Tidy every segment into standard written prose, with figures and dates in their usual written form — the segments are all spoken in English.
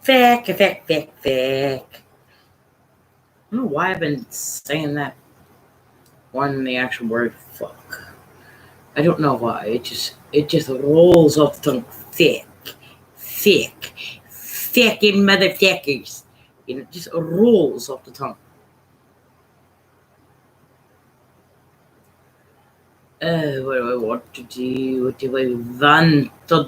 Feck, feck, feck, feck. I don't know why I've been saying that one, the actual word fuck. I don't know why. It just rolls off the tongue. Thick. Thick. Fucking motherfuckers. It just rolls off the tongue. What do I want to do? What do I want to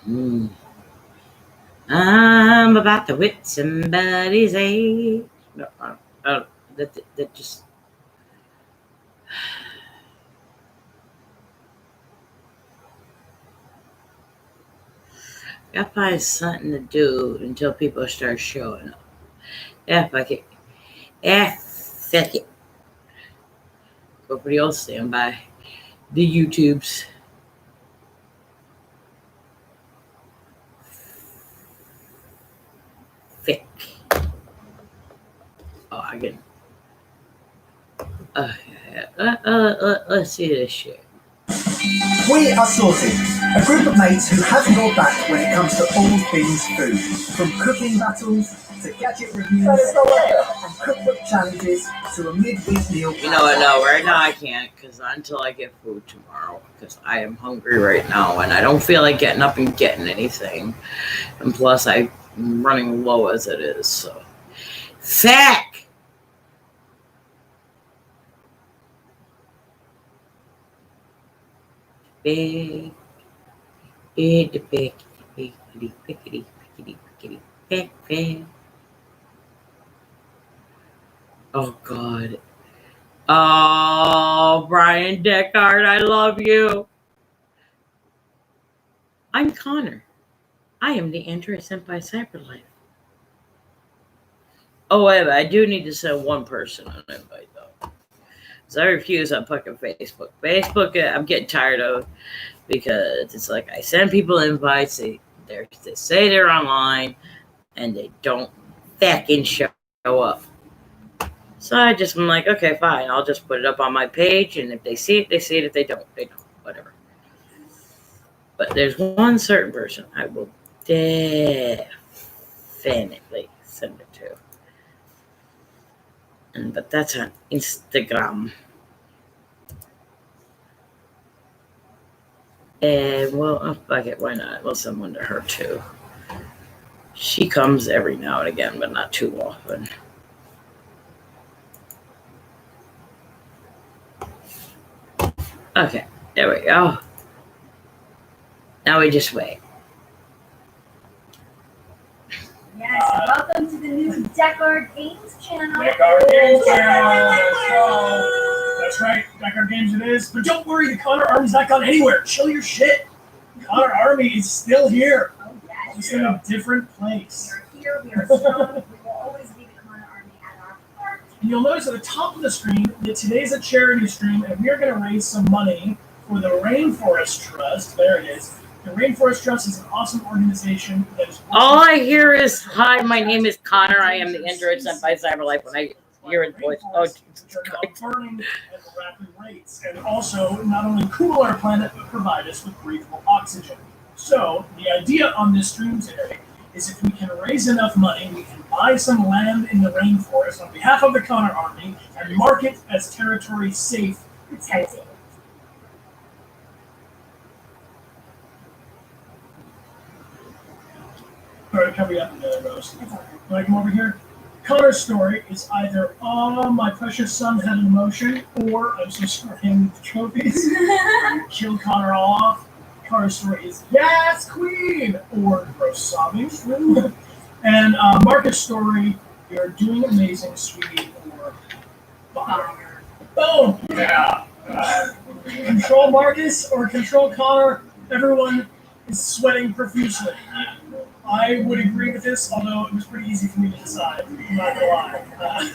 do? I'm about to whip somebody's age. No, that just. Gotta find something to do until people start showing up. Yeah, fuck it. Yeah, fuck it. Nobody else stand by. The YouTubes. Thick. Oh, I get. Let's see this shit. We are Sorted, a group of mates who have your back when it comes to all things food. From cooking battles to gadget reviews, from cookbook challenges to a mid-week meal. You know what? No, right now I can't until I get food tomorrow because I am hungry right now and I don't feel like getting up and getting anything. And plus, I'm running low as it is. So, Fack! Big, big, big, big, pickety, pickety, pickety, peck, peck. Oh, God. Oh, Brian Deckard, I love you. I'm Connor. I am the Android sent by Cyberlife. Oh, wait, I do need to send one person an invite, though. Because I refuse on fucking Facebook. Facebook, I'm getting tired of because it's like I send people invites, they say they're online, and they don't fucking show up. So I'm like, okay, fine, I'll just put it up on my page, and if they see it, they see it. If they don't, whatever. But there's one certain person I will definitely send it to. But that's on Instagram. And, well, fuck it, why not? We'll send one to her, too. She comes every now and again, but not too often. Okay, there we go. Now we just wait. Yes, welcome to the new Deckard Games channel. Deckard Games channel. That's right, Deckard Games it is. But don't worry, the Connor Army's not gone anywhere. Chill your shit. The Connor Army is still here. Oh, yes. It's in a different place. We are here, we are strong. We will always be the Connor Army at our heart. And you'll notice at the top of the screen that today's a charity stream, and we are going to raise some money for the Rainforest Trust. There it is. The Rainforest Trust is an awesome organization that is. All I hear is, "Hi, my name is Connor. I am the Android sent by Cyberlife." When I hear his voice, oh, Jesus Christ. Burning at rapid rates, and also not only cool our planet but provide us with breathable oxygen. So the idea on this stream today is if we can raise enough money, we can buy some land in the rainforest on behalf of the Connor Army and mark it as territory safe. Protected. All right, cover you up in the other rows. When I come over here, Connor's story is either, "Oh, my precious son had an emotion," or "I'm so sorry him with the trophies." Kill Connor all off. Connor's story is "Yes, Queen," or gross sobbing. And Marcus' story, "You're doing amazing, sweetie," or "Fire." Boom! Yeah. Control Marcus or control Connor. Everyone is sweating profusely. I would agree with this, although it was pretty easy for me to decide. I'm not gonna lie.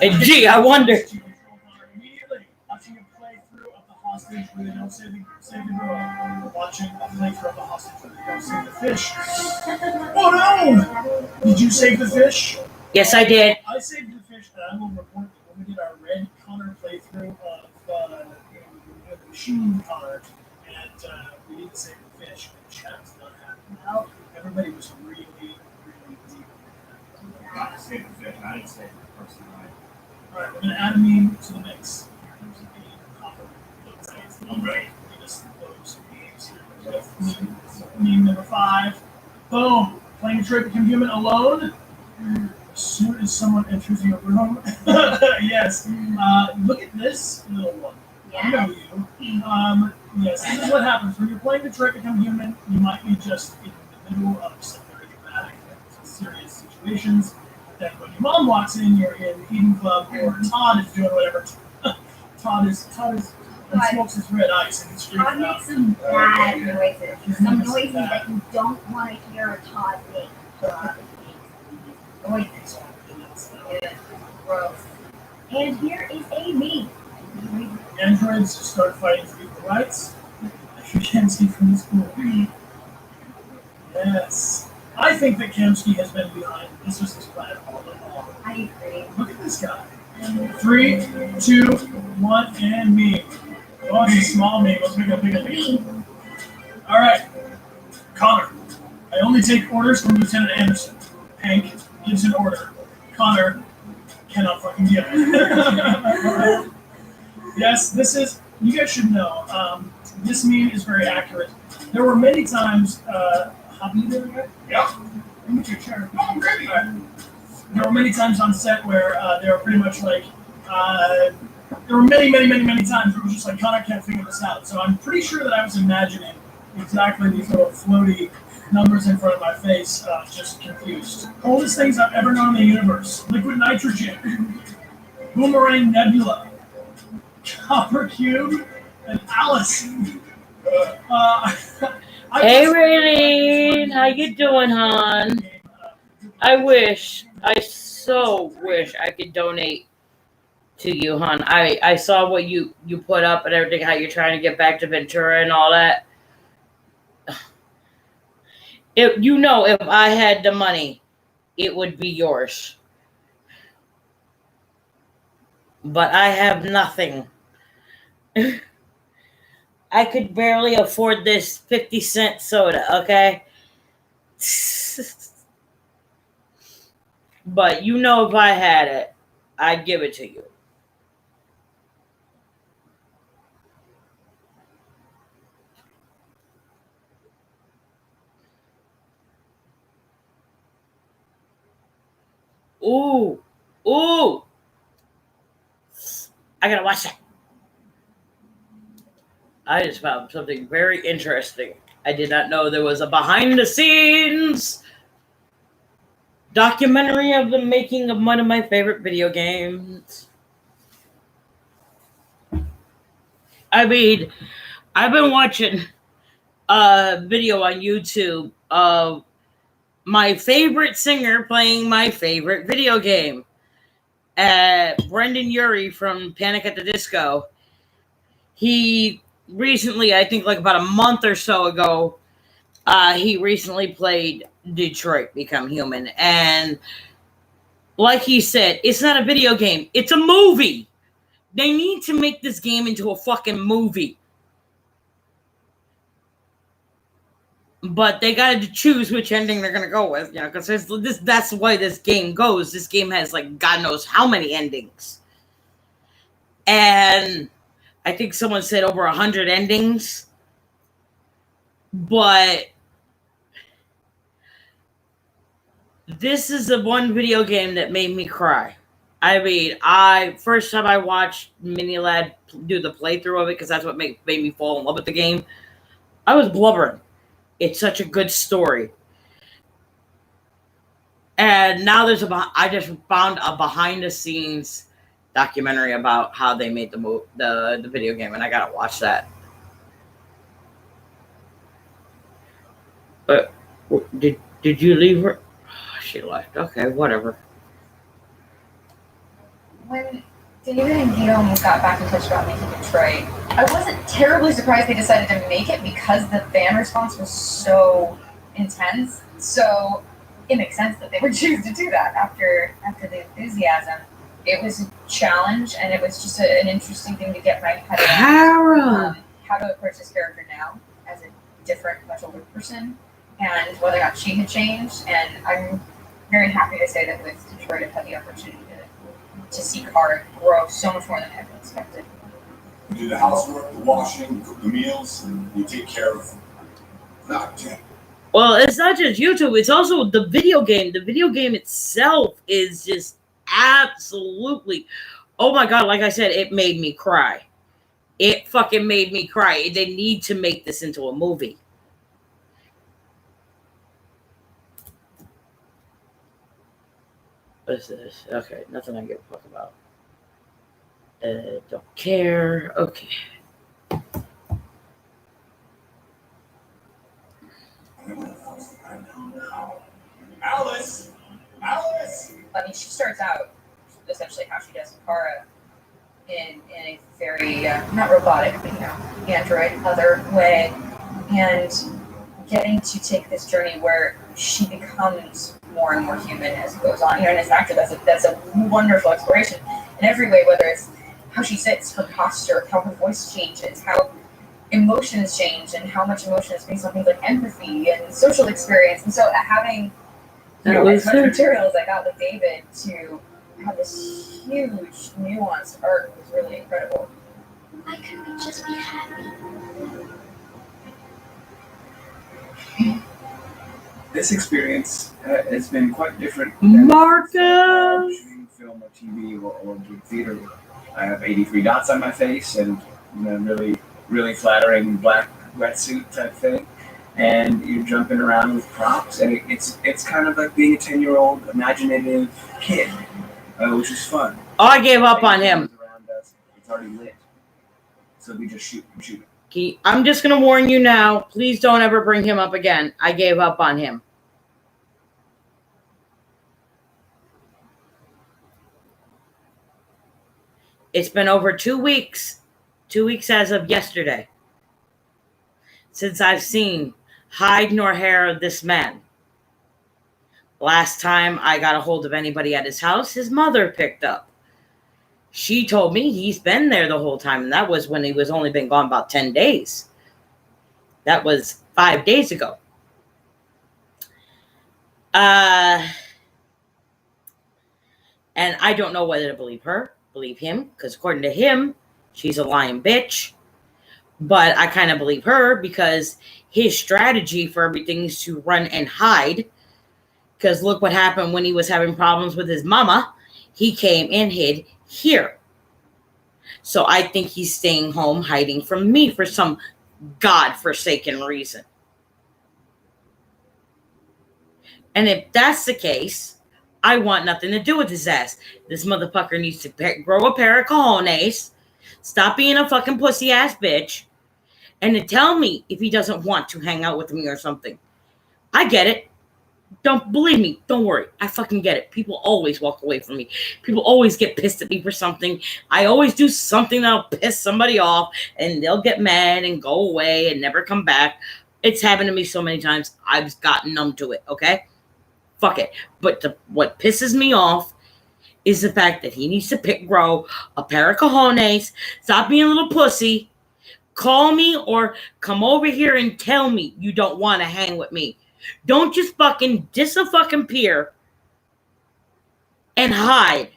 And gee, I wonder. Immediately, watching a playthrough of the hostage where they don't save the girl. Watching a playthrough of the hostage where they don't save the fish. Oh no! Did you save the fish? Yes, I did. I saved the fish, and I will report the we did our Red Connor playthrough of Machine Connor, and we didn't save the fish, and chat was not happy. Well, Everybody was really, really deep. Not to save the fish, I didn't save the person. All right, we're gonna add a meme to the mix. Here's a meme, copper. I'm ready. Just those memes. Meme number 5. Boom. Playing Detroit Become Human alone. As soon as someone enters your room. Yes. Look at this little one. I know you. Yes, this is what happens when you're playing Detroit Become Human. You might be just in the middle of some very dramatic and serious situations. Then when your mom walks in, you're in Eden Club, or Todd is doing whatever. Todd is and smokes his red ice and he's Todd freaking out. makes some bad noises. Some noises that you don't want to hear a Todd make. Noises. Yeah, gross. And here is a meme. Androids start fighting for equal rights. As you can see from this movie. Yes. I think that Kamsky has been behind. This was his plan all along. I agree. Look at this guy. 3, 2, 1, and me. Oh, it's a small me. Let's make it bigger. All right. Connor. I only take orders from Lieutenant Anderson. Hank gives an order. Connor cannot fucking give it. Yes, this is, you guys should know, this meme is very accurate. There were many times, how do you do it? Yeah. Let me take your chair. Oh, great. There were many times on set where they were pretty much like, there were many times where it was just like, Connor can't figure this out. So I'm pretty sure that I was imagining exactly these little floaty numbers in front of my face, just confused. Coldest things I've ever known in the universe. Liquid nitrogen. Boomerang Nebula. Copper Cube. And Alice. Hey, Raylene, how you doing, hon? I so wish I could donate to you, hon. I saw what you put up and everything, how you're trying to get back to Ventura and all that. If I had the money, it would be yours. But I have nothing. I could barely afford this 50-cent soda, okay? But if I had it, I'd give it to you. Ooh. I gotta watch that. I just found something very interesting. I did not know there was a behind-the-scenes documentary of the making of one of my favorite video games. I mean, I've been watching a video on YouTube of my favorite singer playing my favorite video game. Brendan Urie from Panic at the Disco. He recently, I think like about a month or so ago, he recently played Detroit Become Human. And like he said, it's not a video game. It's a movie. They need to make this game into a fucking movie. But they got to choose which ending they're going to go with, because that's the way this game goes. This game has, like, God knows how many endings. And I think someone said over 100 endings. But this is the one video game that made me cry. I mean, first time I watched Minilad do the playthrough of it, because that's what made me fall in love with the game, I was blubbering. It's such a good story. And now I just found a behind-the-scenes documentary about how they made the video game, and I gotta watch that. But did you leave her? Oh, she left. Okay, whatever. When David and Gail almost got back in touch about making Detroit, I wasn't terribly surprised they decided to make it because the fan response was so intense. So it makes sense that they would choose to do that after the enthusiasm. it was a challenge, and it was just an interesting thing to get my head around. Kara. How to approach this character now as a different, much older person, and whether or not she had changed. And I'm very happy to say that with Detroit, I've had the opportunity to see Kara grow so much more than I ever expected. You do the housework, the washing, you cook the meals, and you take care of Tim. Well, it's not just YouTube, it's also the video game. The video game itself is just absolutely, oh my God, like I said, it made me cry. It fucking made me cry. They need to make this into a movie. What is this? Okay, nothing I give a fuck about. Don't care. Okay. Alice! Alice! I mean, she starts out essentially how she does Kara in a very, not robotic, but, android other way, and getting to take this journey where she becomes more and more human as it goes on. And as an actor, that's a wonderful exploration in every way, whether it's how she sits, her posture, how her voice changes, how emotions change, and how much emotion is based on things like empathy and social experience. And so having as much material as I got with David to have this huge nuanced arc was really incredible. Why couldn't we just be happy? This experience has been quite different than Marco! shooting film or TV or big theater. I have 83 dots on my face and really, really flattering black wetsuit type thing. And you're jumping around with props, and it's kind of like being a 10-year-old imaginative kid, which is fun. Oh, I gave up on him. Around us, it's already lit, so we just shoot. I'm just going to warn you now. Please don't ever bring him up again. I gave up on him. It's been over 2 weeks. 2 weeks as of yesterday. Since I've seen hide nor hair of this man. Last time I got a hold of anybody at his house, his mother picked up. She told me he's been there the whole time, and that was when he was only been gone about 10 days. That was 5 days ago. And I don't know whether to believe her, believe him, because according to him, she's a lying bitch. But I kind of believe her because his strategy for everything is to run and hide. Because look what happened when he was having problems with his mama. He came and hid here. So I think he's staying home hiding from me for some godforsaken reason. And if that's the case, I want nothing to do with his ass. This motherfucker needs to grow a pair of cojones, stop being a fucking pussy ass bitch, and to tell me if he doesn't want to hang out with me or something. I get it. Don't believe me. Don't worry. I fucking get it. People always walk away from me. People always get pissed at me for something. I always do something that'll piss somebody off, and they'll get mad and go away and never come back. It's happened to me so many times. I've gotten numb to it, okay? Fuck it. But what pisses me off is the fact that he needs to grow a pair of cojones, stop being a little pussy, call me or come over here and tell me you don't want to hang with me. Don't just fucking disappear and hide,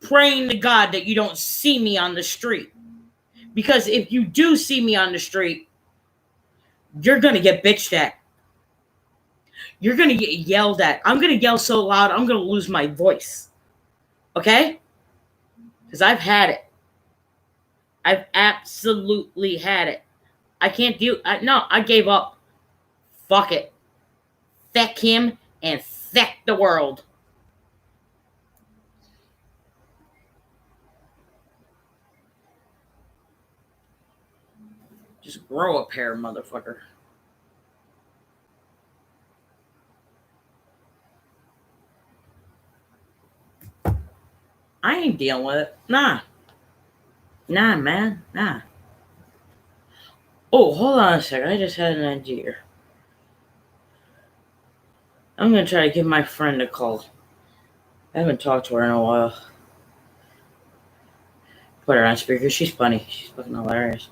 praying to God that you don't see me on the street. Because if you do see me on the street, you're going to get bitched at. You're going to get yelled at. I'm going to yell so loud, I'm going to lose my voice. Okay? Because I've had it. I've absolutely had it. I can't deal. I gave up. Fuck it. Feck him and feck the world. Just grow a pair, motherfucker. I ain't dealing with it. Nah, man. Nah. Oh, hold on a second. I just had an idea. I'm going to try to give my friend a call. I haven't talked to her in a while. Put her on speaker. She's funny. She's fucking hilarious.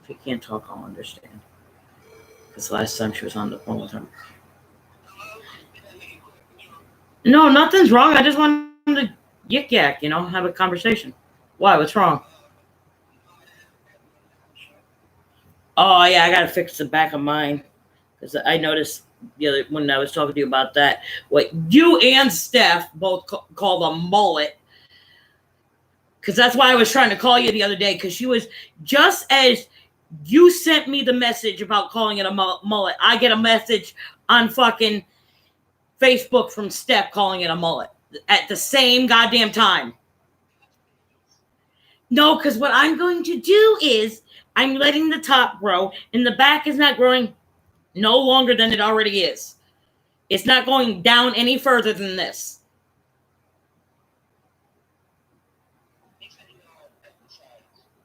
If you can't talk, I'll understand. Because last time she was on the phone with him. No, nothing's wrong. I just wanted to yik yak, have a conversation. Why? What's wrong? Oh, yeah, I got to fix the back of mine. Because I noticed when I was talking to you about that, what you and Steph both called a mullet. Because that's why I was trying to call you the other day. Because she was, just as you sent me the message about calling it a mullet, I get a message on fucking Facebook from Steph calling it a mullet at the same goddamn time. No, because what I'm going to do is I'm letting the top grow and the back is not growing no longer than it already is. It's not going down any further than this.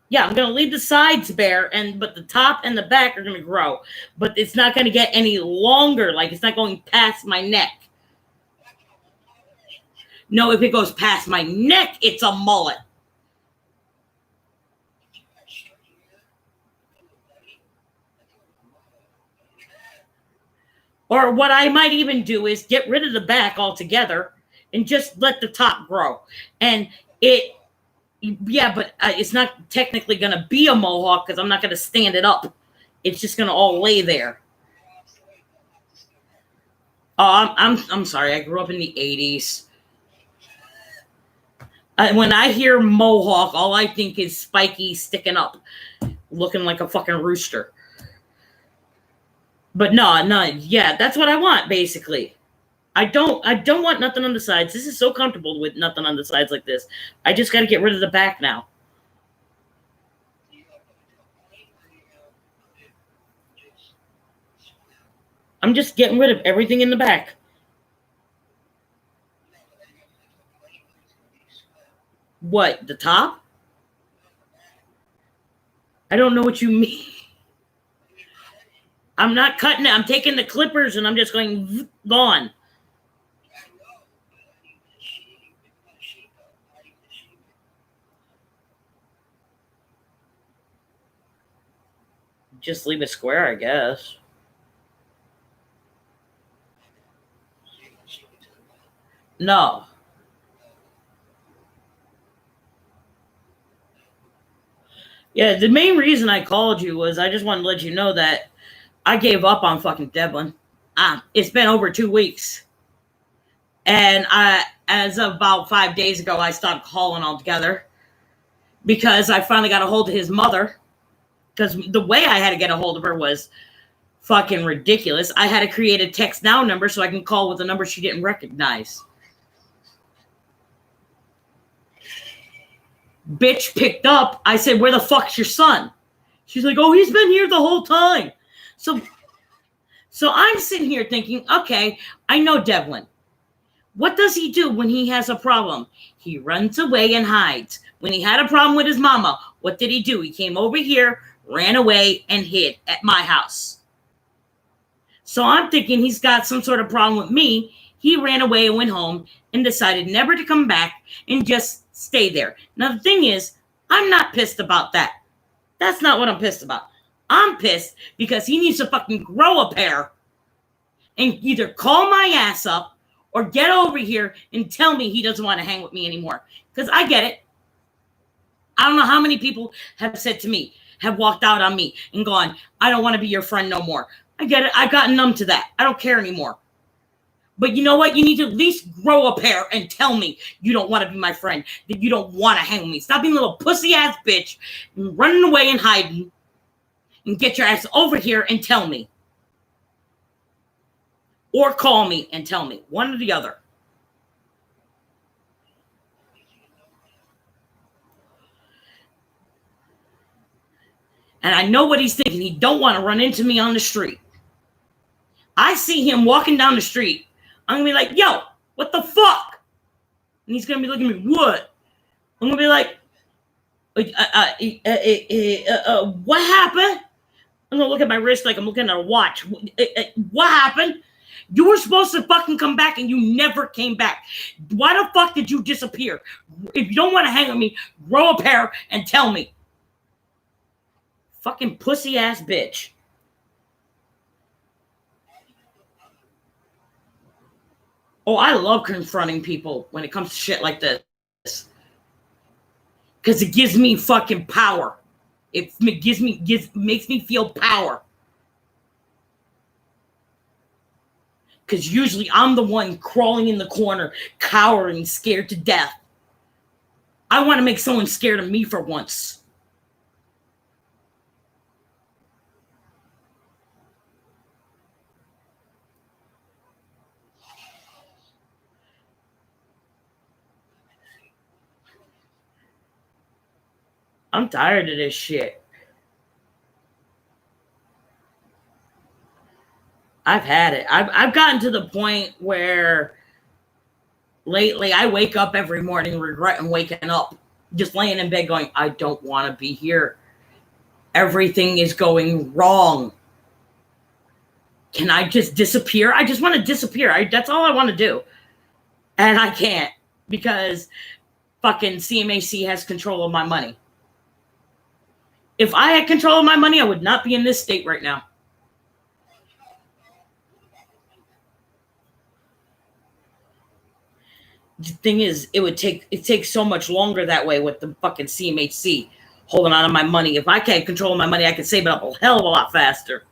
Yeah, I'm going to leave the sides bare, but the top and the back are going to grow. But it's not going to get any longer. Like, it's not going past my neck. No, if it goes past my neck, it's a mullet. Or what I might even do is get rid of the back altogether and just let the top grow. And but it's not technically going to be a mohawk because I'm not going to stand it up. It's just going to all lay there. Oh, I'm sorry. I grew up in the 80s. When I hear mohawk, all I think is spiky sticking up, looking like a fucking rooster. But no, yeah, that's what I want, basically. I don't want nothing on the sides. This is so comfortable with nothing on the sides like this. I just got to get rid of the back now. I'm just getting rid of everything in the back. What, the top? I don't know what you mean. I'm not cutting it. I'm taking the clippers and I'm just going gone. Just leave it square, I guess. No. Yeah, the main reason I called you was I just wanted to let you know that I gave up on fucking Devlin. It's been over 2 weeks. And as of about 5 days ago, I stopped calling altogether because I finally got a hold of his mother. Because the way I had to get a hold of her was fucking ridiculous. I had to create a text now number so I can call with a number she didn't recognize. Bitch picked up. I said, where the fuck's your son? She's like, oh, he's been here the whole time. So I'm sitting here thinking, okay, I know Devlin. What does he do when he has a problem? He runs away and hides. When he had a problem with his mama, what did he do? He came over here, ran away, and hid at my house. So I'm thinking he's got some sort of problem with me. He ran away and went home and decided never to come back and just stay there. Now, the thing is, I'm not pissed about that. That's not what I'm pissed about. I'm pissed because he needs to fucking grow a pair and either call my ass up or get over here and tell me he doesn't want to hang with me anymore. Because I get it. I don't know how many people have said to me, have walked out on me and gone, I don't want to be your friend no more. I get it. I've gotten numb to that. I don't care anymore. But you know what? You need to at least grow a pair and tell me you don't want to be my friend, that you don't want to hang with me. Stop being a little pussy-ass bitch and running away and hiding and get your ass over here and tell me. Or call me and tell me. One or the other. And I know what he's thinking. He don't want to run into me on the street. I see him walking down the street. I'm going to be like, yo, what the fuck? And he's going to be looking at me, what? I'm going to be like, What happened? I'm gonna look at my wrist like I'm looking at a watch. What happened? You were supposed to fucking come back and you never came back. Why the fuck did you disappear? If you don't want to hang with me, grow a pair and tell me. Fucking pussy ass bitch. Oh, I love confronting people when it comes to shit like this. Because it gives me fucking power. It makes me feel power. Because usually I'm the one crawling in the corner, cowering, scared to death. I want to make someone scared of me for once. I'm tired of this shit. I've had it. I've gotten to the point where lately I wake up every morning regretting waking up, just laying in bed going, I don't want to be here. Everything is going wrong. Can I just disappear? I just want to disappear. That's all I want to do. And I can't because fucking CMAC has control of my money. If I had control of my money, I would not be in this state right now. The thing is, it takes so much longer that way with the fucking CMHC holding on to my money. If I can't control my money, I can save it up a hell of a lot faster.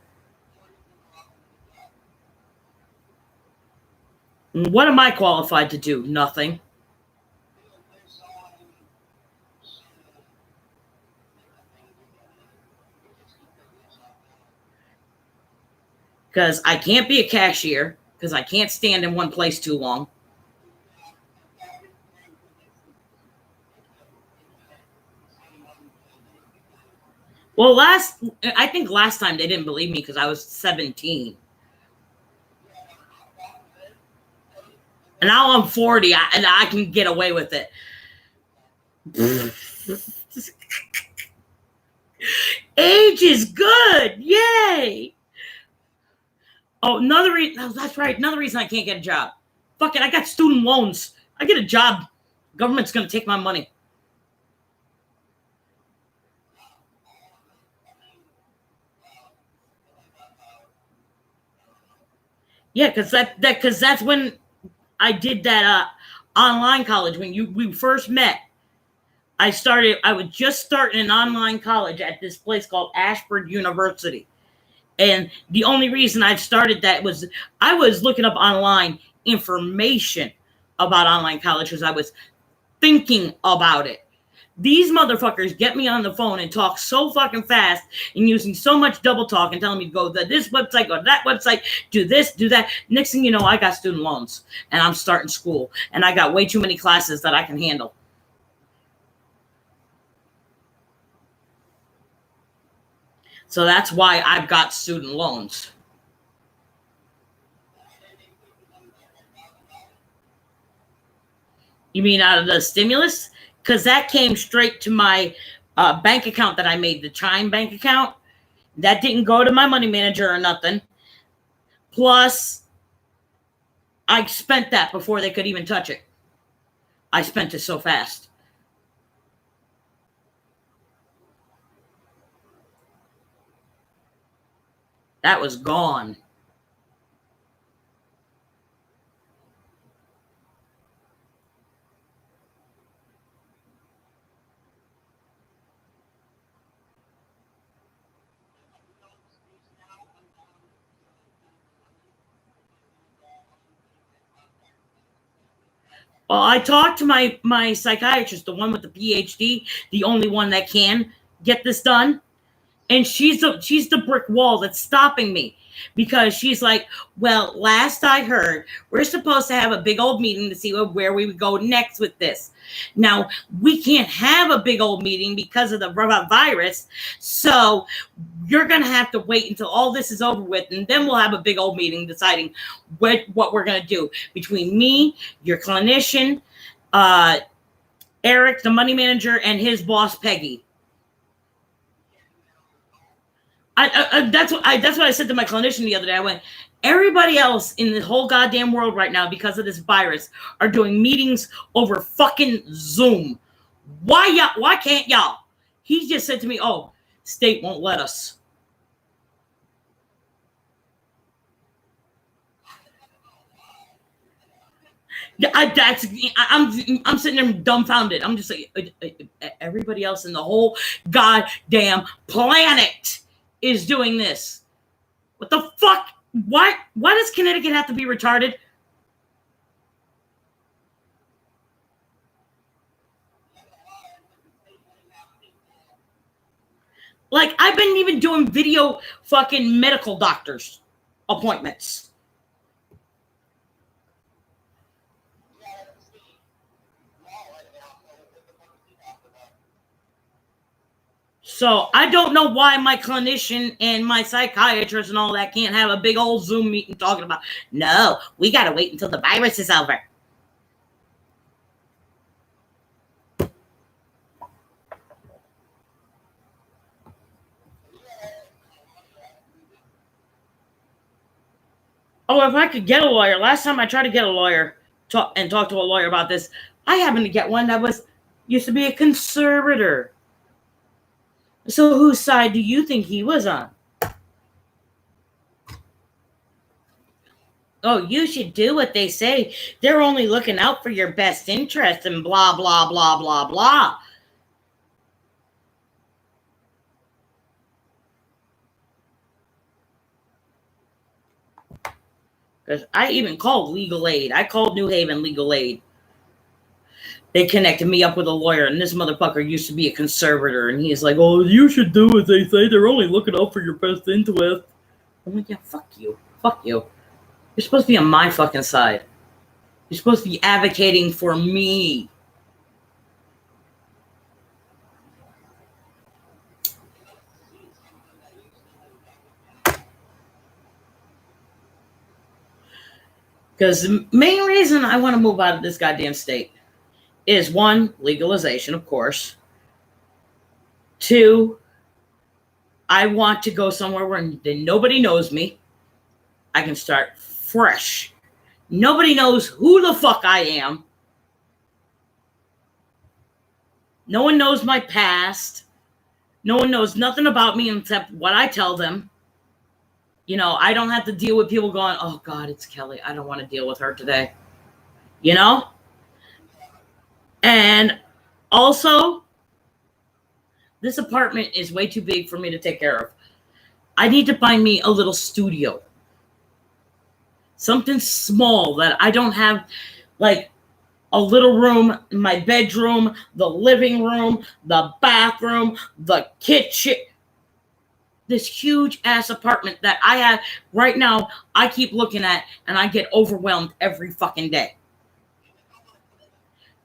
What am I qualified to do? Nothing. Because I can't be a cashier, because I can't stand in one place too long. Well, I think last time they didn't believe me because I was 17. And now I'm 40 and I can get away with it. Age is good. Yay. Oh, another reason. Oh, that's right. Another reason I can't get a job. Fuck it. I got student loans. I get a job. Government's going to take my money. Yeah, because that's when I did that online college when we first met. I was just starting an online college at this place called Ashford University. And the only reason I started that was I was looking up online information about online college because I was thinking about it. These motherfuckers get me on the phone and talk so fucking fast and using so much double talk and telling me to go to this website, go to that website, do this, do that. Next thing you know, I got student loans and I'm starting school and I got way too many classes that I can handle. So that's why I've got student loans. You mean out of the stimulus? Because that came straight to my bank account that I made, the Chime bank account. That didn't go to my money manager or nothing. Plus, I spent that before they could even touch it. I spent it so fast. That was gone. Well, I talked to my psychiatrist, the one with the PhD, the only one that can get this done. And she's the brick wall that's stopping me because she's like, well, last I heard, we're supposed to have a big old meeting to see where we would go next with this. Now, we can't have a big old meeting because of the virus. So you're going to have to wait until all this is over with. And then we'll have a big old meeting deciding what we're going to do between me, your clinician, Eric, the money manager, and his boss, Peggy. That's what I said to my clinician the other day. I went, everybody else in the whole goddamn world right now, because of this virus, are doing meetings over fucking Zoom. Why can't y'all? He just said to me, oh, state won't let us. I'm sitting there dumbfounded. I'm just like, everybody else in the whole goddamn planet is doing this. What the fuck? Why does Connecticut have to be retarded? Like, I've been even doing video fucking medical doctors appointments. So I don't know why my clinician and my psychiatrist and all that can't have a big old Zoom meeting talking about, no, we got to wait until the virus is over. Oh, if I could get a lawyer. Last time I tried to get a lawyer talk to a lawyer about this, I happened to get one that used to be a conservator. So whose side do you think he was on? Oh, you should do what they say. They're only looking out for your best interest and blah, blah, blah, blah, blah. Because I even called legal aid. I called New Haven legal aid. They connected me up with a lawyer, and this motherfucker used to be a conservator, and he's like, oh, you should do what they say. They're only looking out for your best interest. I'm like, yeah, fuck you. Fuck you. You're supposed to be on my fucking side. You're supposed to be advocating for me. Because the main reason I want to move out of this goddamn state is, one, legalization, of course. Two, I want to go somewhere where nobody knows me. I can start fresh. Nobody knows who the fuck I am. No one knows my past. No one knows nothing about me except what I tell them. You know, I don't have to deal with people going, oh, God, it's Kelly. I don't want to deal with her today. You know? And also, this apartment is way too big for me to take care of. I need to find me a little studio. Something small that I don't have, like a little room, my bedroom, the living room, the bathroom, the kitchen. This huge ass apartment that I have right now, I keep looking at and I get overwhelmed every fucking day.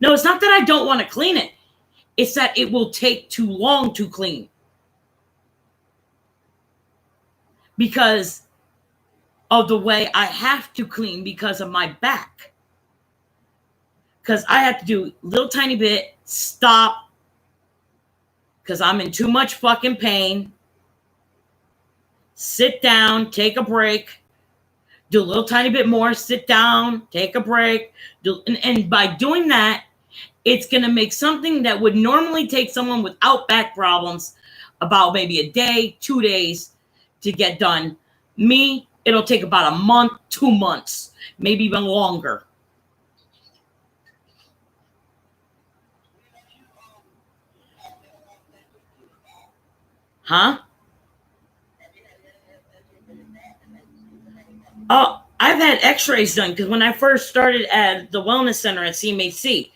No, it's not that I don't want to clean it. It's that it will take too long to clean. Because of the way I have to clean because of my back. Because I have to do a little tiny bit, stop, because I'm in too much fucking pain. Sit down, take a break, do a little tiny bit more, sit down, take a break. And by doing that, it's going to make something that would normally take someone without back problems about maybe a day, 2 days to get done. Me, it'll take about a month, 2 months, maybe even longer. Huh? Oh, I've had x-rays done because when I first started at the wellness center at CMHC,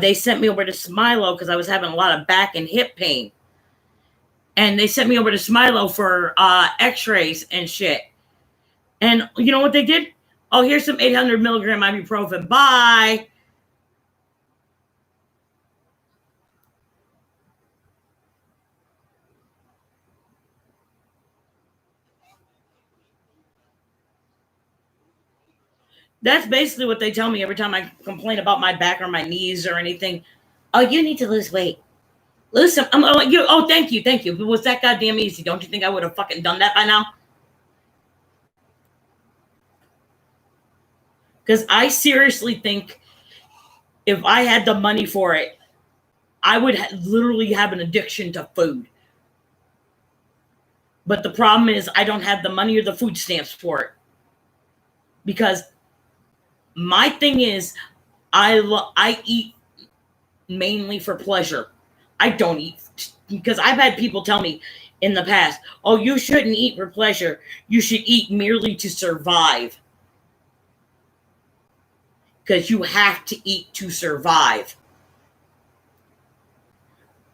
they sent me over to Smilo because I was having a lot of back and hip pain. And they sent me over to Smilo for x-rays and shit. And you know what they did? Oh, here's some 800 milligram ibuprofen. Bye. That's basically what they tell me every time I complain about my back or my knees or anything. Oh, you need to lose weight. Lose some. I'm like, oh, thank you. If it was that goddamn easy, don't you think I would have fucking done that by now? Because I seriously think if I had the money for it, I would literally have an addiction to food. But the problem is I don't have the money or the food stamps for it. Because my thing is I eat mainly for pleasure. I don't eat because I've had people tell me in the past, oh, you shouldn't eat for pleasure. You should eat merely to survive. Because you have to eat to survive.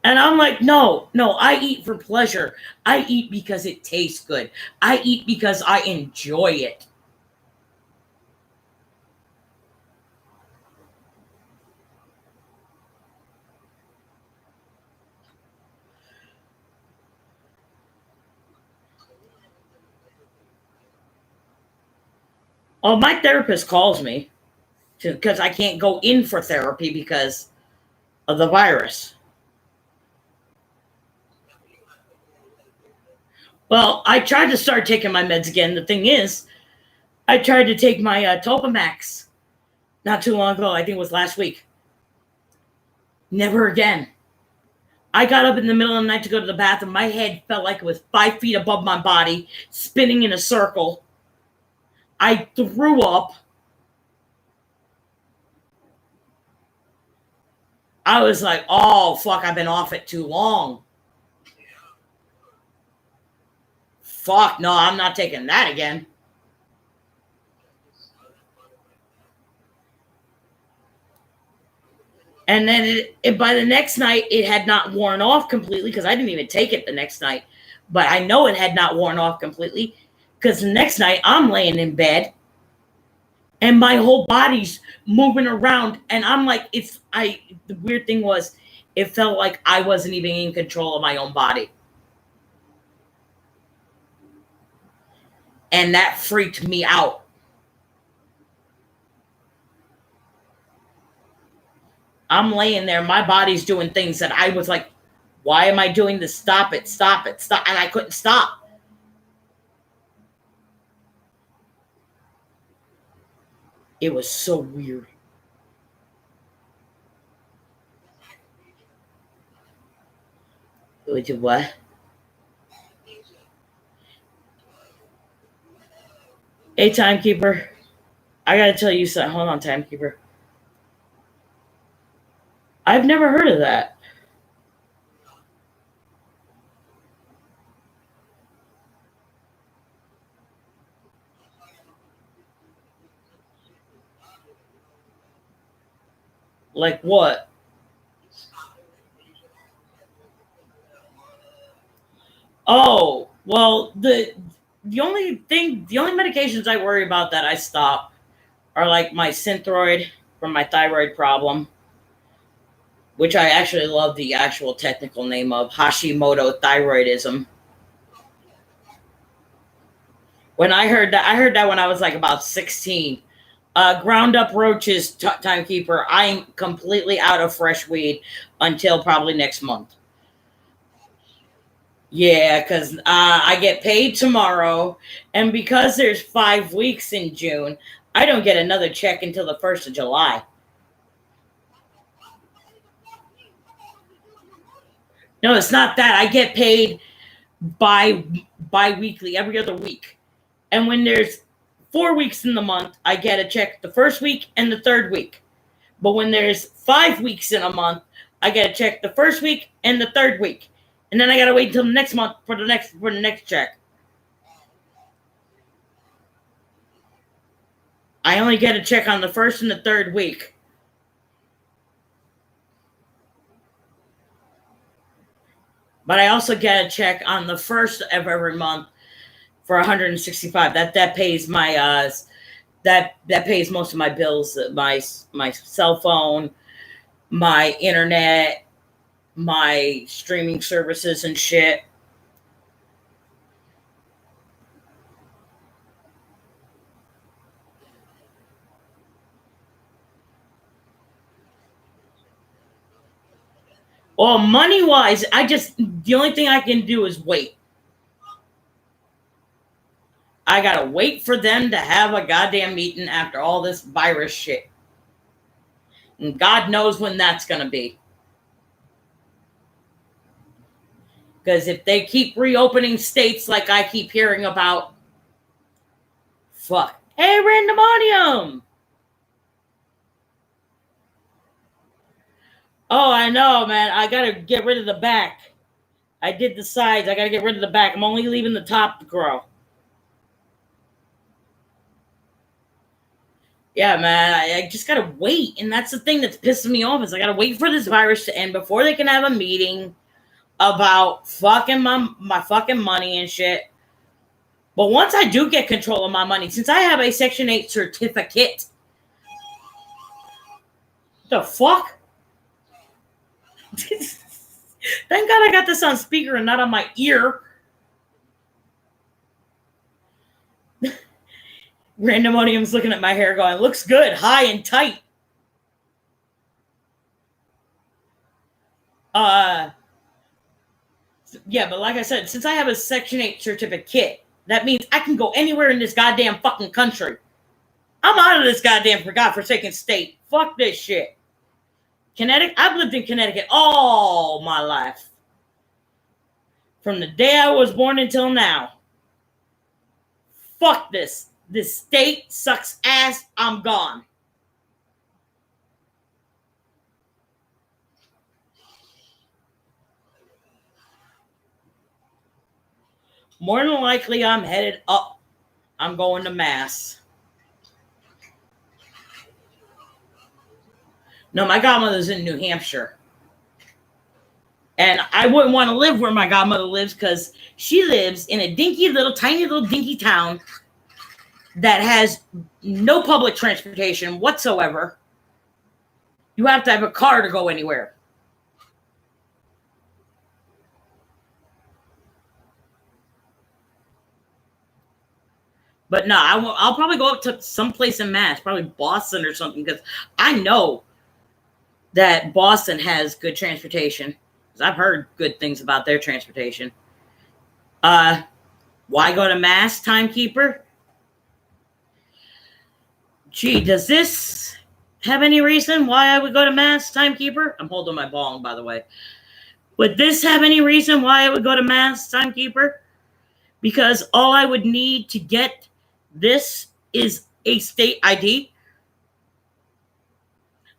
And I'm like, no, I eat for pleasure. I eat because it tastes good. I eat because I enjoy it. Oh, my therapist calls me because I can't go in for therapy because of the virus. Well, I tried to start taking my meds again. The thing is, I tried to take my Topamax not too long ago. I think it was last week. Never again. I got up in the middle of the night to go to the bathroom. My head felt like it was 5 feet above my body, spinning in a circle. I threw up. I was like, oh, fuck, I've been off it too long. Fuck, no, I'm not taking that again. And then by the next night, it had not worn off completely because I didn't even take it the next night. But I know it had not worn off completely because the next night I'm laying in bed and my whole body's moving around. And I'm like, the weird thing was, it felt like I wasn't even in control of my own body. And that freaked me out. I'm laying there, my body's doing things that I was like, why am I doing this? Stop it. And I couldn't stop. It was so weird. Would you what? Hey, timekeeper. I gotta tell you something. Hold on, timekeeper. I've never heard of that. Like what? Oh, well, the only medications I worry about that I stop are like my Synthroid for my thyroid problem, which I actually love the actual technical name of Hashimoto thyroidism. When I heard that when I was like about 16. Ground up roaches, timekeeper. I'm completely out of fresh weed until probably next month. Yeah, because I get paid tomorrow, and because there's 5 weeks in June, I don't get another check until the 1st of July. No, it's not that. I get paid bi-weekly, every other week. And when there's 4 weeks in the month, I get a check the first week and the third week. But when there's 5 weeks in a month, I get a check the first week and the third week. And then I gotta wait until the next month for the next check. I only get a check on the first and the third week. But I also get a check on the first of every month for $165. That pays my that pays most of my bills, my cell phone, my internet, my streaming services and shit. Well, money-wise, the only thing I can do is wait. I gotta wait for them to have a goddamn meeting after all this virus shit. And God knows when that's gonna be. Because if they keep reopening states like I keep hearing about, fuck. Hey, Randomonium! Oh, I know, man. I gotta get rid of the back. I did the sides. I gotta get rid of the back. I'm only leaving the top to grow. Yeah, man. I just gotta wait. And that's the thing that's pissing me off is I gotta wait for this virus to end before they can have a meeting about fucking my fucking money and shit. But once I do get control of my money, since I have a Section 8 certificate, the fuck? Thank God I got this on speaker and not on my ear. Randomonium's looking at my hair going, looks good, high and tight. Yeah, but like I said, since I have a Section 8 certificate, that means I can go anywhere in this goddamn fucking country. I'm out of this goddamn godforsaken state. Fuck this shit. Connecticut, I've lived in Connecticut all my life. From the day I was born until now. Fuck this. This state sucks ass. I'm gone. More than likely, I'm headed up. I'm going to Mass. No, my godmother's in New Hampshire. And I wouldn't want to live where my godmother lives because she lives in a tiny little dinky town that has no public transportation whatsoever. You have to have a car to go anywhere. But no, I'll probably go up to someplace in Mass, probably Boston or something, because I know that Boston has good transportation. Because I've heard good things about their transportation. Why go to Mass, Timekeeper? Gee, does this have any reason why I would go to Mass, Timekeeper? I'm holding my bong, by the way. Would this have any reason why I would go to Mass, Timekeeper? Because all I would need to get this is a state ID.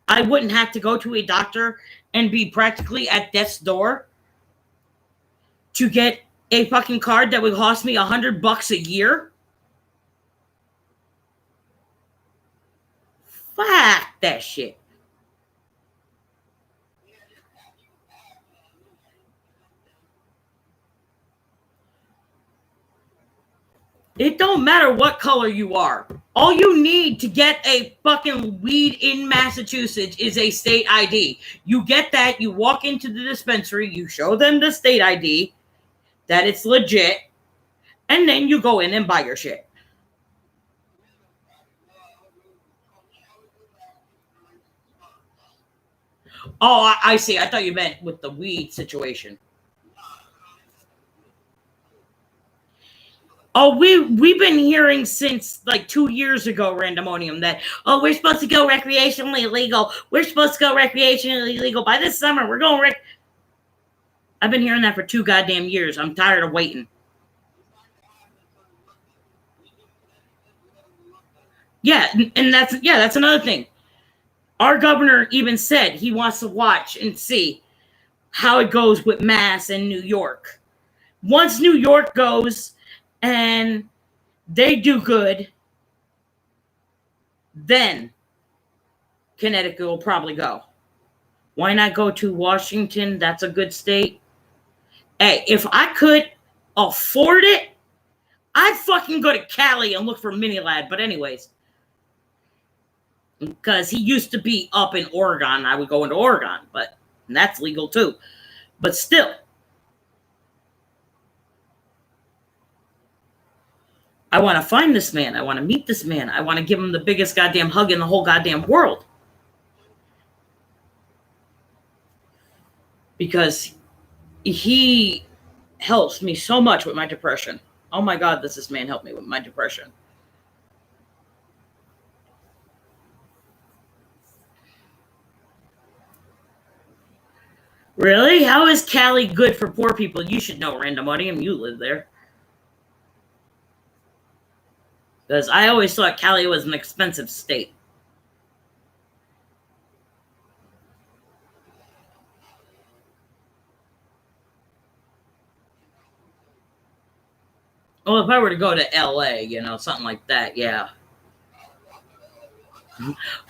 I wouldn't have to go to a doctor and be practically at death's door to get a fucking card that would cost me $100 a year. Fuck that shit. It don't matter what color you are. All you need to get a fucking weed in Massachusetts is a state ID. You get that, you walk into the dispensary, you show them the state ID, that it's legit, and then you go in and buy your shit. Oh, I see. I thought you meant with the weed situation. Oh, we've been hearing since like 2 years ago, Randomonium, that, oh, we're supposed to go recreationally illegal. We're supposed to go recreationally illegal. By this summer, we're going I've been hearing that for 2 goddamn years. I'm tired of waiting. Yeah, and that's another thing. Our governor even said he wants to watch and see how it goes with Mass and New York. Once New York goes and they do good, then Connecticut will probably go. Why not go to Washington? That's a good state. Hey, if I could afford it, I'd fucking go to Cali and look for Mini-Lad. But anyways, because he used to be up in Oregon, I would go into Oregon, but that's legal too. But still, I want to find this man. I want to meet this man. I want to give him the biggest goddamn hug in the whole goddamn world. because he helps me so much with my depression. Oh my God, does this man help me with my depression? Really? How is Cali good for poor people? You should know, Random you live there. Because I always thought Cali was an expensive state. Well, if I were to go to LA, something like that, yeah.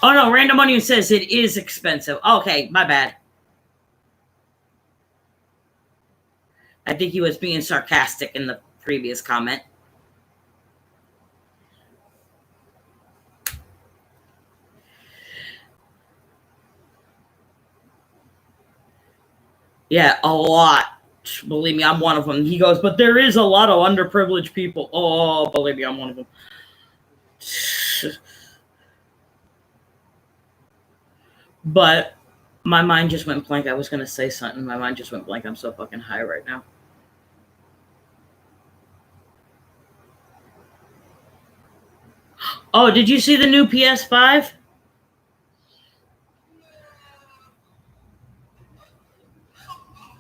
Oh no, Random says it is expensive. Okay, my bad. I think he was being sarcastic in the previous comment. Yeah, a lot. Believe me, I'm one of them. He goes, but there is a lot of underprivileged people. Oh, believe me, I'm one of them. But my mind just went blank. I was going to say something. My mind just went blank. I'm so fucking high right now. Oh, did you see the new PS5?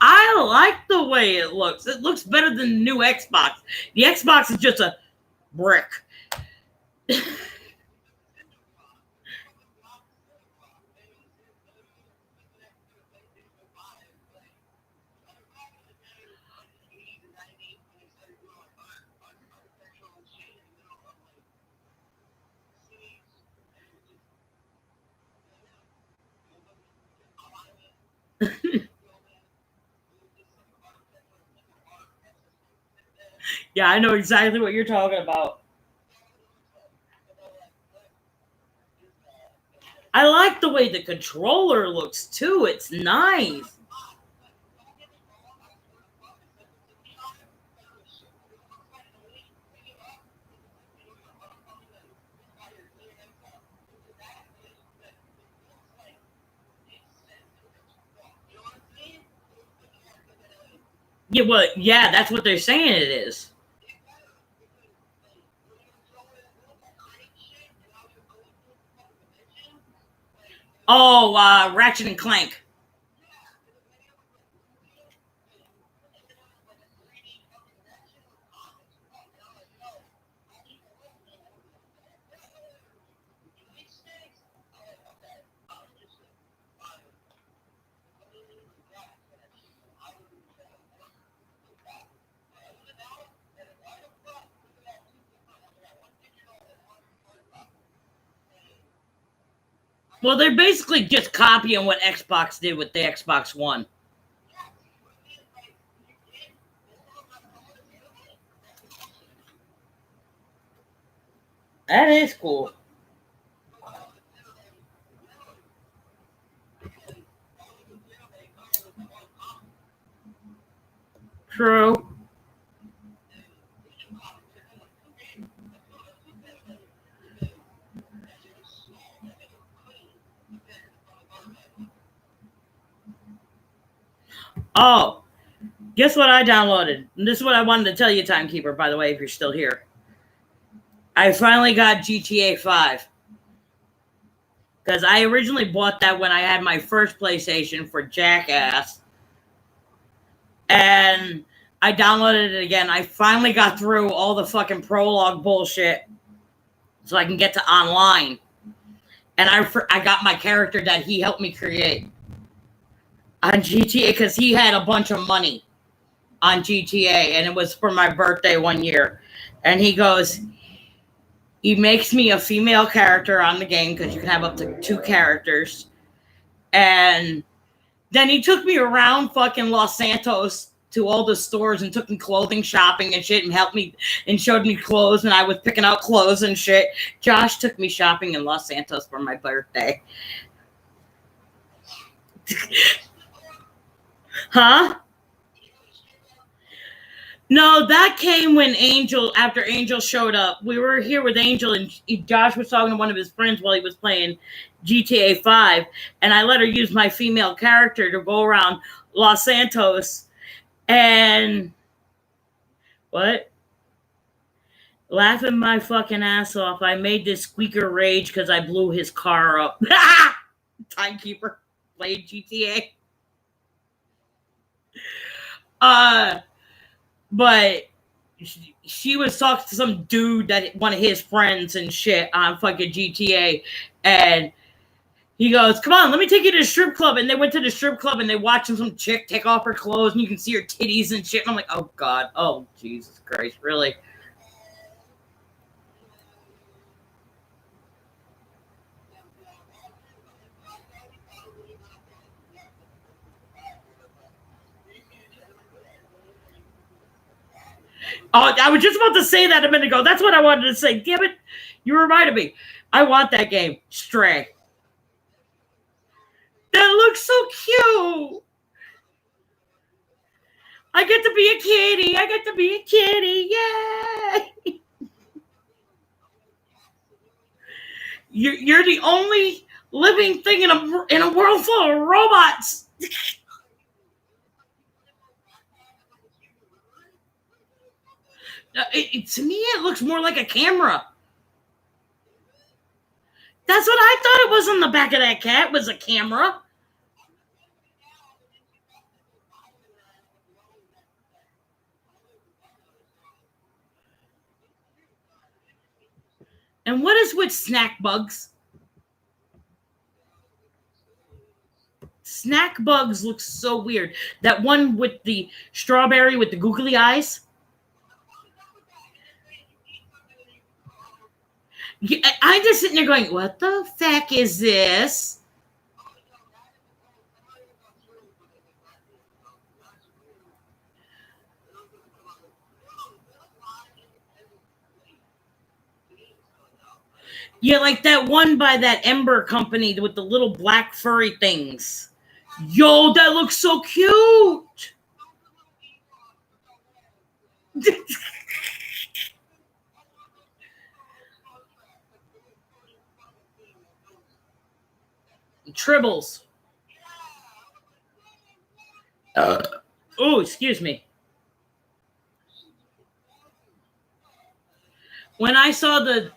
I like the way it looks. It looks better than the new Xbox. The Xbox is just a brick. Yeah, I know exactly what you're talking about. I like the way the controller looks too. It's nice. Yeah, well, yeah, that's what they're saying it is. Oh, Ratchet and Clank. Well, they're basically just copying what Xbox did with the Xbox One. That is cool. True. Oh, guess what I downloaded? And this is what I wanted to tell you, Timekeeper, by the way, if you're still here. I finally got GTA 5. Because I originally bought that when I had my first PlayStation for Jackass. And I downloaded it again. I finally got through all the fucking prologue bullshit so I can get to online. And I got my character that he helped me create on GTA because he had a bunch of money on GTA and it was for my birthday one year. And he goes, he makes me a female character on the game because you can have up to 2 characters. And then he took me around fucking Los Santos to all the stores and took me clothing shopping and shit and helped me and showed me clothes and I was picking out clothes and shit. Josh took me shopping in Los Santos for my birthday. Huh? No, that came when after Angel showed up. We were here with Angel, and Josh was talking to one of his friends while he was playing GTA 5, and I let her use my female character to go around Los Santos, and what? Laughing my fucking ass off. I made this squeaker rage because I blew his car up. Timekeeper played GTA. But she was talking to some dude that one of his friends and shit on fucking GTA, and he goes, "Come on, let me take you to the strip club." And they went to the strip club and they watched some chick take off her clothes and you can see her titties and shit. And I'm like, oh God, oh Jesus Christ, really? Oh, I was just about to say that a minute ago. That's what I wanted to say. Damn it. You reminded me. I want that game. Stray. That looks so cute. I get to be a kitty. I get to be a kitty. Yay. You're the only living thing in a world full of robots. To me, it looks more like a camera. That's what I thought it was on the back of that cat, was a camera. And what is with snack bugs? Snack bugs looks so weird. That one with the strawberry with the googly eyes. I'm just sitting there going, what the fuck is this? Yeah, like that one by that Ember company with the little black furry things. Yo, that looks so cute. Tribbles. Oh, excuse me. When I saw the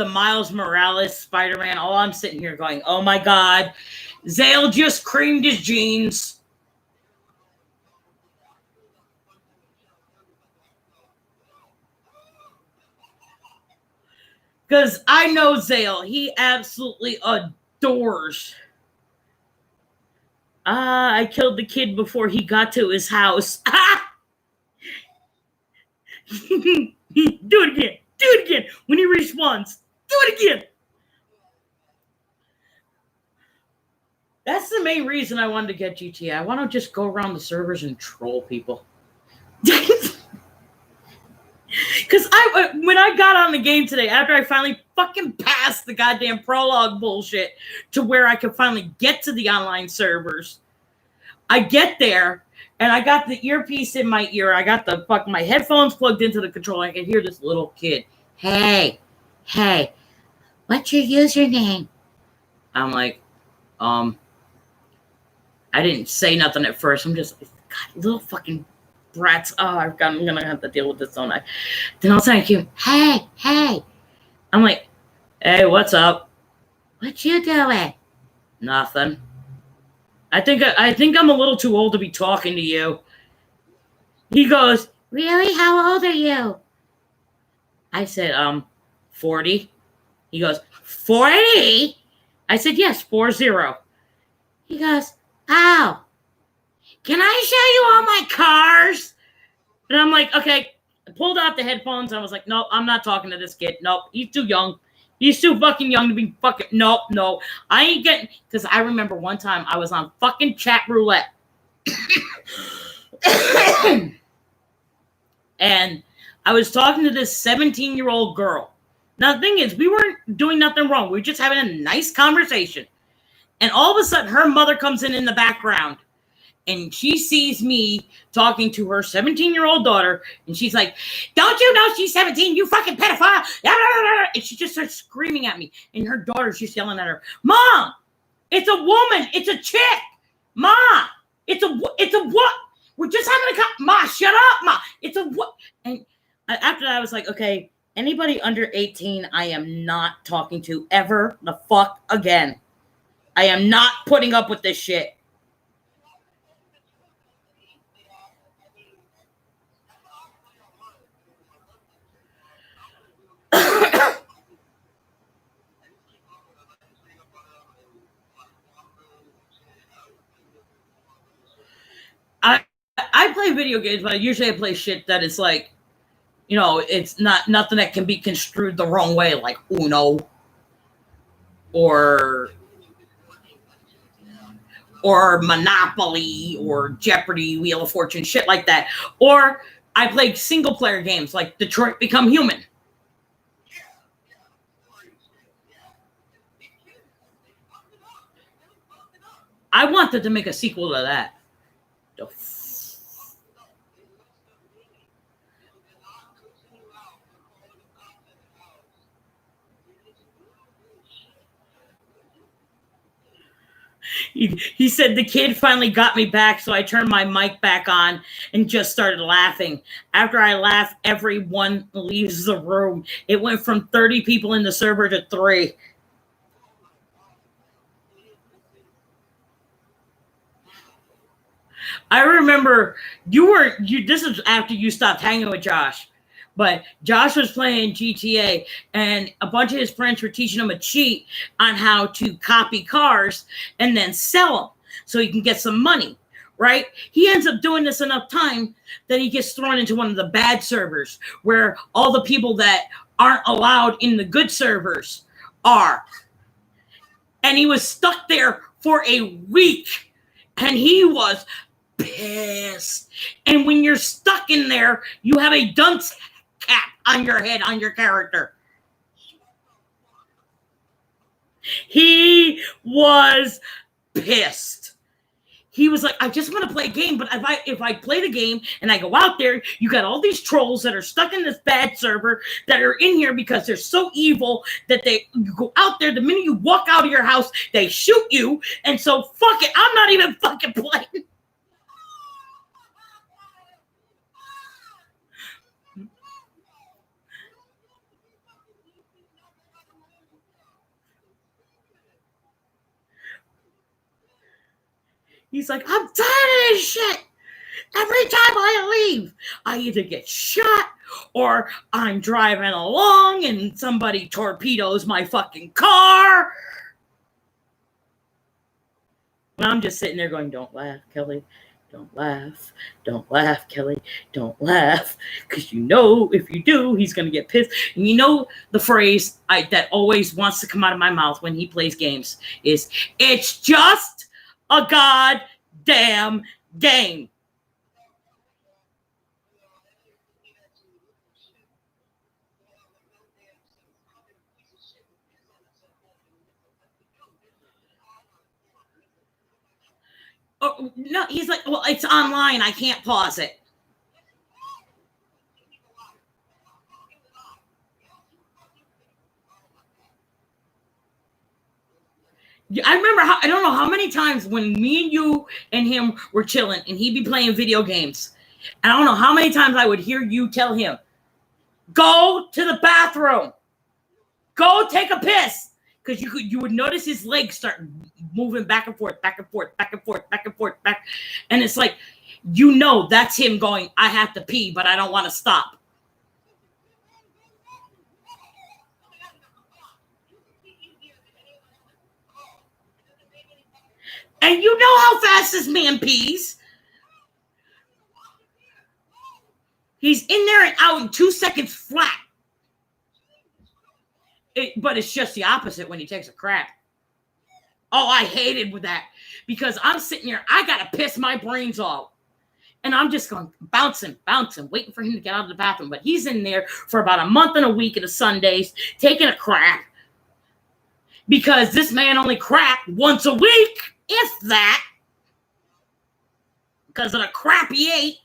Miles Morales Spider-Man, I'm sitting here going, oh my God, Zale just creamed his jeans. Because I know Zale. He absolutely adores. I killed the kid before he got to his house. Do it again. Do it again. When he respawns, do it again. That's the main reason I wanted to get GTA. I want to just go around the servers and troll people. Because when I got on the game today, after I finally fucking passed the goddamn prologue bullshit to where I could finally get to the online servers, I get there and I got the earpiece in my ear. I got my headphones plugged into the controller. I can hear this little kid. Hey, what's your username? I'm like, I didn't say nothing at first. I'm just, God, little fucking brats. Oh, I'm gonna have to deal with this, don't I? Then all of a sudden I hear, hey. I'm like, hey, what's up? What you doing? Nothing. I think I'm a little too old to be talking to you. He goes, really? How old are you? I said, 40. He goes, 40? I said, yes, 40. He goes, oh, can I show you all my cars? And I'm like, okay. I pulled out the headphones and I was like, no, I'm not talking to this kid. Nope, he's too young. He's too fucking young to be fucking, no. I ain't getting, because I remember one time I was on fucking chat roulette. And I was talking to this 17-year-old girl. Now, the thing is, we weren't doing nothing wrong. We were just having a nice conversation. And all of a sudden, her mother comes in the background. and she sees me talking to her 17-year-old daughter, and she's like, "Don't you know she's 17? You fucking pedophile!" And she just starts screaming at me, and her daughter's just yelling at her, "Mom, it's a woman, it's a chick, Ma, it's a what? We're just having a Ma, shut up, Ma, it's a what?" And after that, I was like, okay, anybody under 18, I am not talking to ever the fuck again. I am not putting up with this shit. I play video games, but usually I play shit that is like, you know, it's nothing that can be construed the wrong way, like Uno or Monopoly or Jeopardy, Wheel of Fortune, shit like that. Or I play single player games like Detroit Become Human. I wanted to make a sequel to that. He said the kid finally got me back, so I turned my mic back on and just started laughing. After I laugh, everyone leaves the room. It went from 30 people in the server to 3. I remember this is after you stopped hanging with Josh. But Josh was playing GTA, and a bunch of his friends were teaching him a cheat on how to copy cars and then sell them so he can get some money, right? He ends up doing this enough time that he gets thrown into one of the bad servers where all the people that aren't allowed in the good servers are. And he was stuck there for a week, and he was pissed. And when you're stuck in there, you have a dunce cap on your head, on your character. He was pissed. He was like, I just want to play a game, but if I play the game and I go out there, you got all these trolls that are stuck in this bad server that are in here because they're so evil that you go out there, the minute you walk out of your house, they shoot you, and so fuck it, I'm not even fucking playing. He's like, I'm tired of this shit. Every time I leave, I either get shot or I'm driving along and somebody torpedoes my fucking car. And I'm just sitting there going, don't laugh, Kelly. Don't laugh. Don't laugh, Kelly. Don't laugh. Because you know if you do, he's going to get pissed. And you know the phrase that always wants to come out of my mouth when he plays games is, it's just a goddamn game. Oh, no, he's like, well, it's online. I can't pause it. I remember I don't know how many times when me and you and him were chilling and he'd be playing video games. And I don't know how many times I would hear you tell him, go to the bathroom. Go take a piss. Because you would notice his legs start moving back and forth, back and forth, back and forth, back and forth, back. And it's like, you know, that's him going, I have to pee, but I don't want to stop. And you know how fast this man pees. He's in there and out in 2 seconds flat. But it's just the opposite when he takes a crap. Oh, I hated with that. Because I'm sitting here, I got to piss my brains off. And I'm just going, bouncing, waiting for him to get out of the bathroom. But he's in there for about a month and a week of the Sundays, taking a crap. Because this man only crapped once a week, if that. because of the crap he ate.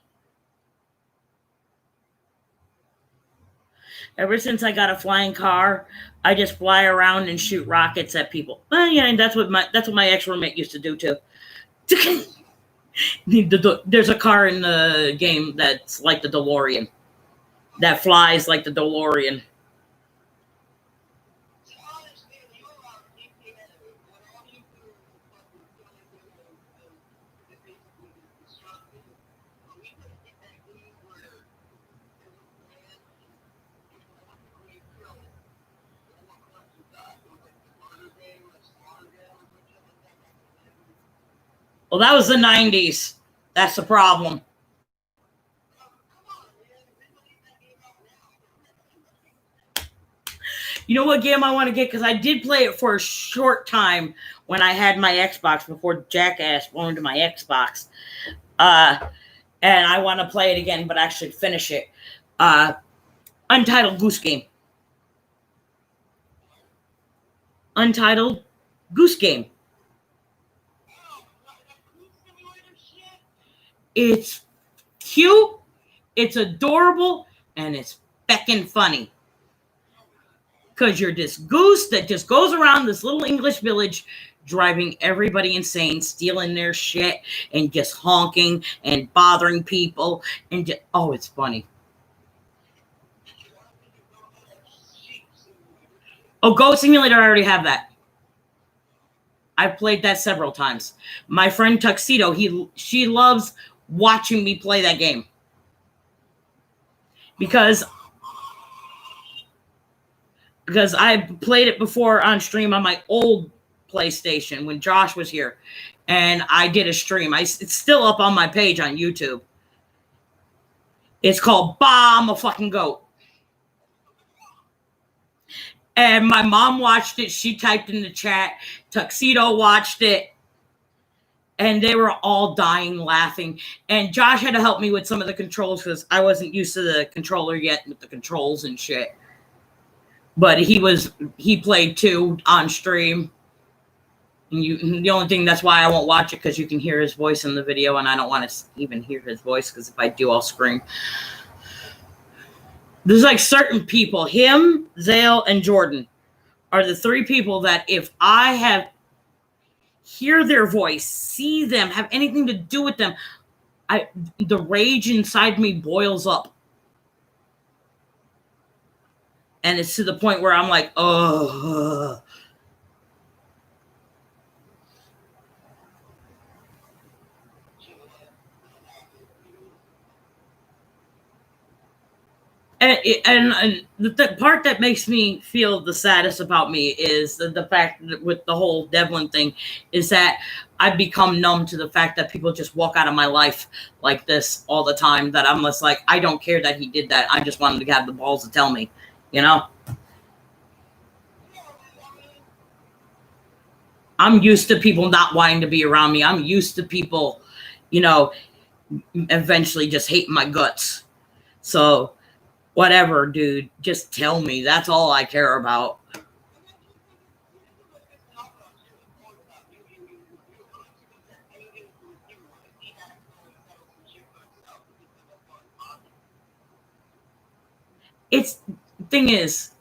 Ever since I got a flying car, I just fly around and shoot rockets at people. Well, yeah, and that's what my ex-roommate used to do too. There's a car in the game that's like the DeLorean, that flies like the DeLorean. Well, that was the 90s. That's the problem. You know what game I want to get? Because I did play it for a short time when I had my Xbox before Jackass owned my Xbox. And I want to play it again, but actually finish it. Untitled Goose Game. Untitled Goose Game. It's cute, it's adorable, and it's feckin' funny. Because you're this goose that just goes around this little English village driving everybody insane, stealing their shit, and just honking and bothering people. And just, oh, it's funny. Oh, Goat Simulator, I already have that. I've played that several times. My friend Tuxedo, she loves watching me play that game. Because I played it before on stream on my old PlayStation when Josh was here. And I did a stream. It's still up on my page on YouTube. It's called Bah, I'm a Fucking Goat. And my mom watched it. She typed in the chat. Tuxedo watched it. And they were all dying laughing. And Josh had to help me with some of the controls because I wasn't used to the controller yet with the controls and shit. But he played too on stream. And the only thing that's why I won't watch it because you can hear his voice in the video, and I don't want to even hear his voice because if I do, I'll scream. There's like certain people, him, Zale, and Jordan are the three people that if I hear their voice, see them, have anything to do with them, the rage inside me boils up. And it's to the point where I'm like, oh. And the part that makes me feel the saddest about me is the fact that with the whole Devlin thing is that I've become numb to the fact that people just walk out of my life like this all the time, that I'm just like, I don't care that he did that. I just want him to have the balls to tell me, you know? I'm used to people not wanting to be around me. I'm used to people, you know, eventually just hating my guts. So whatever, dude, just tell me. That's all I care about. The thing is,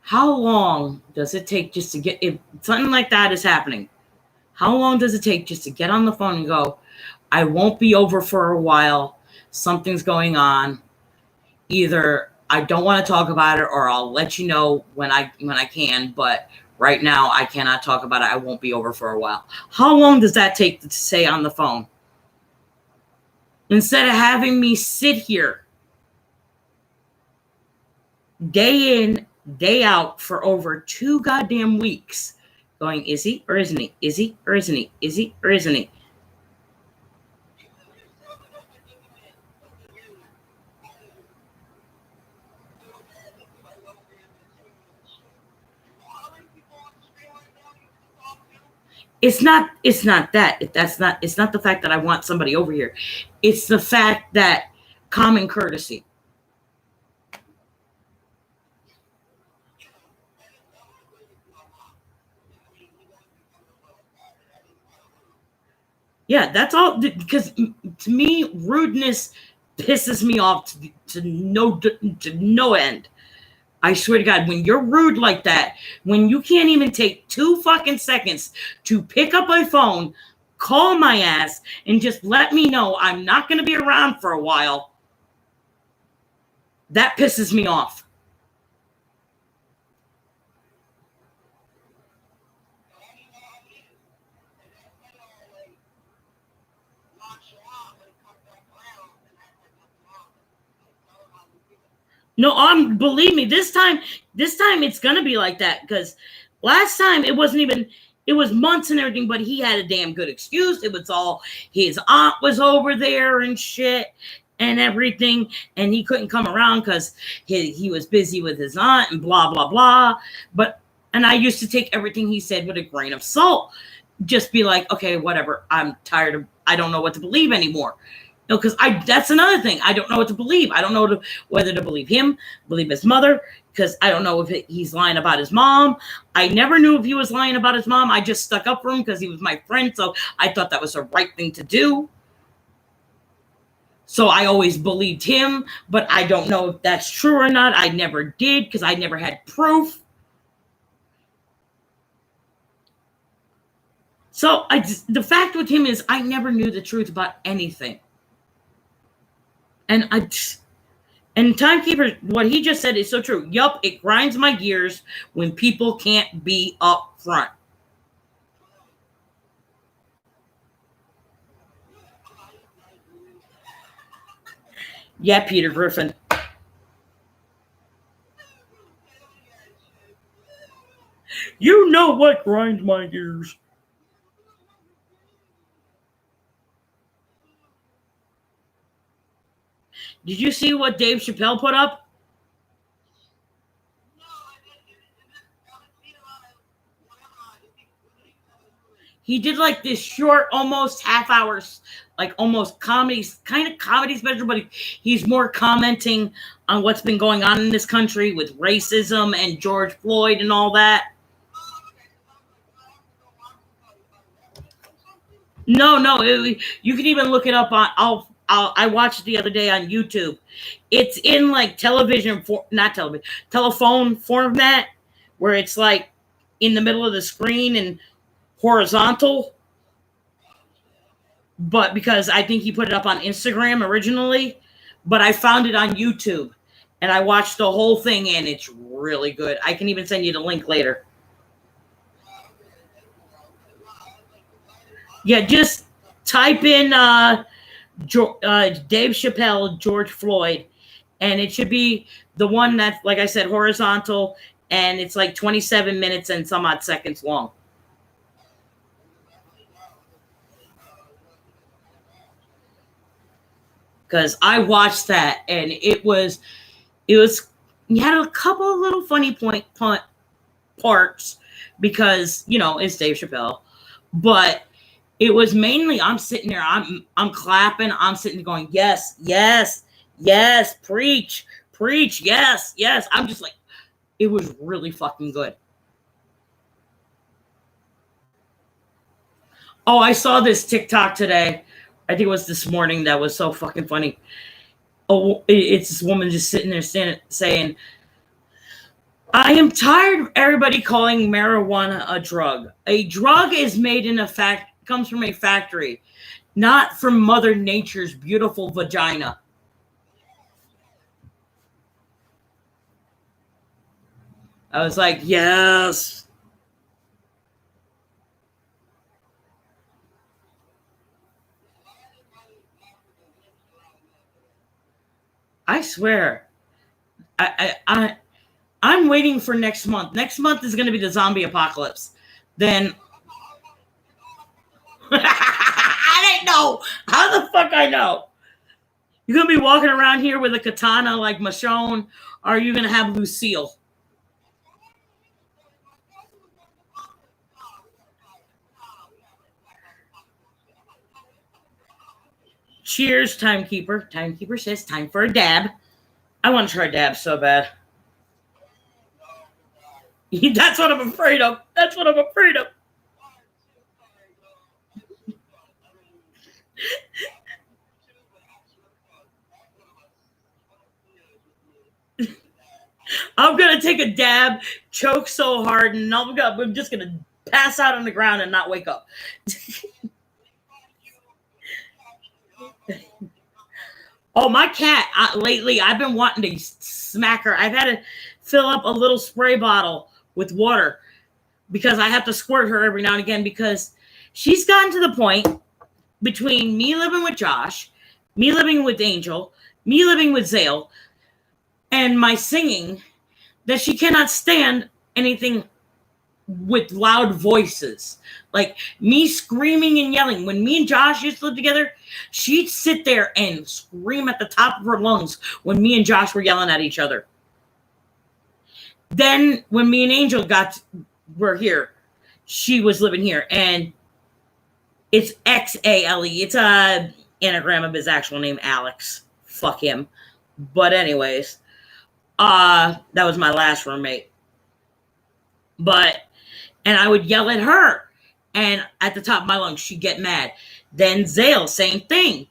how long does it take just to get, if something like that is happening, how long does it take just to get on the phone and go, I won't be over for a while, something's going on, either I don't want to talk about it or I'll let you know when I can, but right now I cannot talk about it. I won't be over for a while. How long does that take to say on the phone? Instead of having me sit here day in, day out for over 2 goddamn weeks going, is he or isn't he? Is he or isn't he? Is he or isn't he? It's not that. It's not the fact that I want somebody over here. It's the fact that common courtesy. Yeah, that's all. Because to me, rudeness pisses me off to no end. I swear to God, when you're rude like that, when you can't even take 2 fucking seconds to pick up my phone, call my ass, and just let me know I'm not going to be around for a while, that pisses me off. No, believe me, this time it's gonna be like that, because last time it wasn't even, it was months and everything, but he had a damn good excuse. It was all his aunt was over there and shit and everything, and he couldn't come around because he was busy with his aunt and blah blah blah. And I used to take everything he said with a grain of salt. Just be like, okay, whatever. I'm tired of, I don't know what to believe anymore. No, because that's another thing. I don't know what to believe. I don't know whether to believe him, believe his mother, because I don't know if he's lying about his mom. I never knew if he was lying about his mom. I just stuck up for him because he was my friend, so I thought that was the right thing to do. So I always believed him, but I don't know if that's true or not. I never did because I never had proof. So the fact with him is I never knew the truth about anything. And Timekeeper, what he just said is so true. Yup, it grinds my gears when people can't be up front. Yeah, Peter Griffin. You know what grinds my gears. Did you see what Dave Chappelle put up? He did like this short, almost half hours, like almost comedy, kind of comedy special, but he's more commenting on what's been going on in this country with racism and George Floyd and all that. No, you can even look it up on. I watched it the other day on YouTube. It's in like telephone format, where it's like in the middle of the screen and horizontal. But because I think he put it up on Instagram originally, but I found it on YouTube and I watched the whole thing and it's really good. I can even send you the link later. Yeah, just type in Dave Chappelle, George Floyd, and it should be the one that's, like I said, horizontal, and it's like 27 minutes and some odd seconds long. Because I watched that, and it was, you had a couple of little funny parts, because, you know, it's Dave Chappelle, but it was mainly, I'm sitting there, I'm clapping, I'm sitting there going, yes, yes, yes, preach, yes, yes. I'm just like, it was really fucking good. Oh, I saw this TikTok today. I think it was this morning, that was so fucking funny. Oh, it's this woman just sitting there saying, I am tired of everybody calling marijuana a drug. A drug is made in comes from a factory, not from Mother Nature's beautiful vagina. I was like, yes. I swear. I'm waiting for next month. Next month is going to be the zombie apocalypse. Then I didn't know. How the fuck I know? You're going to be walking around here with a katana like Michonne, or are you going to have Lucille? Cheers, Timekeeper. Timekeeper says time for a dab. I want to try a dab so bad. That's what I'm afraid of. That's what I'm afraid of. I'm gonna take a dab, choke so hard, and I'm just gonna pass out on the ground and not wake up. Oh, my cat, lately, I've been wanting to smack her. I've had to fill up a little spray bottle with water because I have to squirt her every now and again because she's gotten to the point between me living with Josh, me living with Angel, me living with Zale, and my singing that she cannot stand anything with loud voices. Like me screaming and yelling. When me and Josh used to live together, she'd sit there and scream at the top of her lungs when me and Josh were yelling at each other. Then when me and Angel were here, she was living here. And it's Xale. It's a anagram of his actual name, Alex. Fuck him. But anyways, that was my last roommate. And I would yell at her. And at the top of my lungs, she'd get mad. Then Zale, same thing.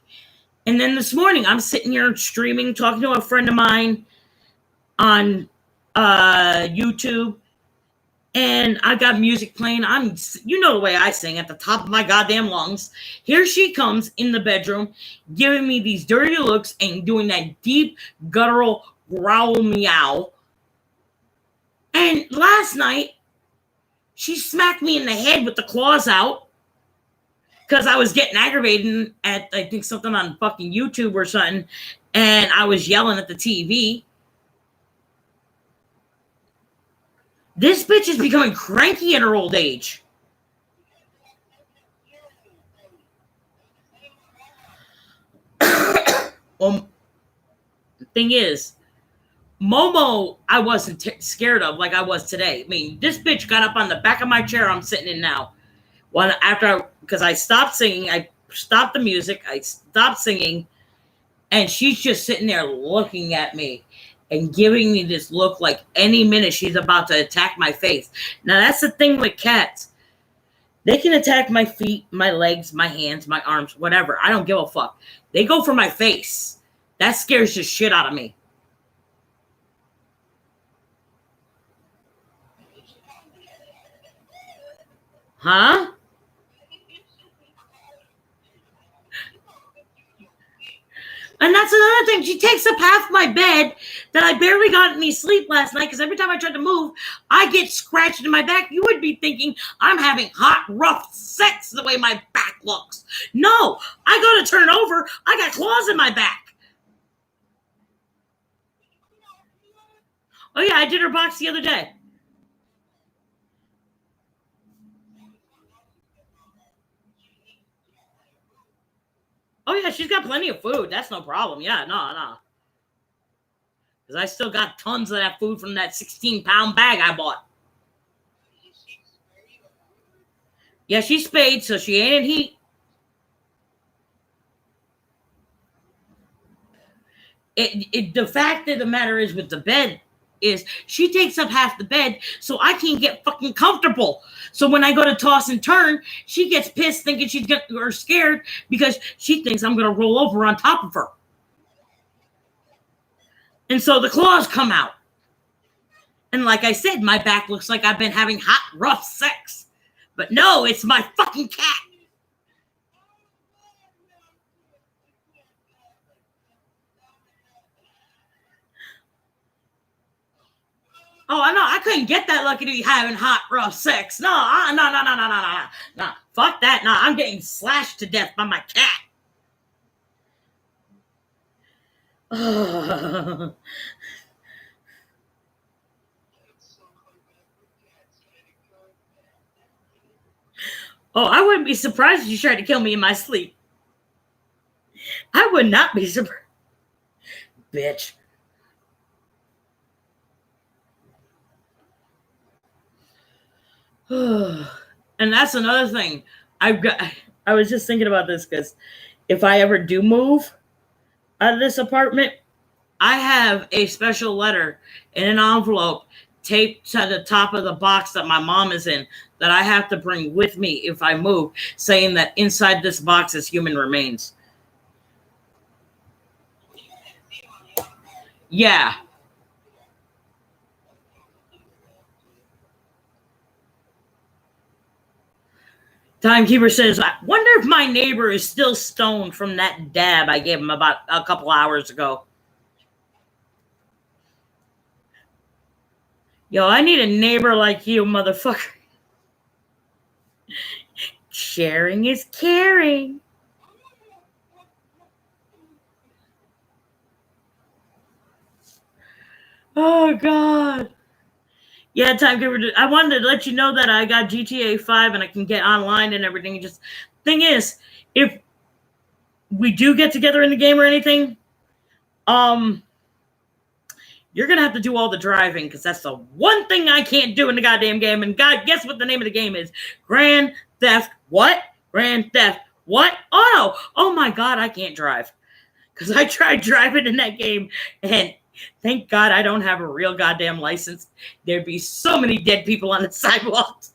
And then this morning, I'm sitting here streaming, talking to a friend of mine on YouTube. And I got music playing. You know the way I sing, at the top of my goddamn lungs. Here she comes in the bedroom, giving me these dirty looks and doing that deep, guttural growl meow. And last night, she smacked me in the head with the claws out because I was getting aggravated at, I think, something on fucking YouTube or something, and I was yelling at the TV. This bitch is becoming cranky in her old age. Well, the thing is, Momo, I wasn't scared of like I was today. I mean, this bitch got up on the back of my chair I'm sitting in now. Because I stopped singing, I stopped the music, I stopped singing, and she's just sitting there looking at me and giving me this look like any minute she's about to attack my face. Now, that's the thing with cats. They can attack my feet, my legs, my hands, my arms, whatever. I don't give a fuck. They go for my face. That scares the shit out of me. Huh? And that's another thing. She takes up half my bed that I barely got any sleep last night because every time I tried to move, I get scratched in my back. You would be thinking I'm having hot, rough sex the way my back looks. No, I go to turn over. I got claws in my back. Oh, yeah, I did her box the other day. Oh, yeah, she's got plenty of food. That's no problem. Yeah, no. Because I still got tons of that food from that 16-pound bag I bought. Yeah, she's spayed, so she ain't in heat. The fact of the matter is with the bed is she takes up half the bed, so I can't get fucking comfortable. So when I go to toss and turn, she gets pissed thinking or scared because she thinks I'm going to roll over on top of her. And so the claws come out. And like I said, my back looks like I've been having hot, rough sex. But no, it's my fucking cat. Oh, I know. I couldn't get that lucky to be having hot, rough sex. No. Fuck that. No, I'm getting slashed to death by my cat. Oh, I wouldn't be surprised if you tried to kill me in my sleep. I would not be surprised. Bitch. And that's another thing. I was just thinking about this because if I ever do move out of this apartment, I have a special letter in an envelope taped to the top of the box that my mom is in that I have to bring with me if I move, saying that inside this box is human remains. Yeah. Timekeeper says, I wonder if my neighbor is still stoned from that dab I gave him about a couple hours ago. Yo, I need a neighbor like you, motherfucker. Sharing is caring. Oh, God. Yeah, Timekeeper, I wanted to let you know that I got GTA 5 and I can get online and everything. Just thing is, if we do get together in the game or anything, you're going to have to do all the driving because that's the one thing I can't do in the goddamn game. And God, guess what the name of the game is? Grand Theft what? Grand Theft what? Oh, no. Oh, my God, I can't drive. Because I tried driving in that game and thank God I don't have a real goddamn license. There'd be so many dead people on the sidewalks.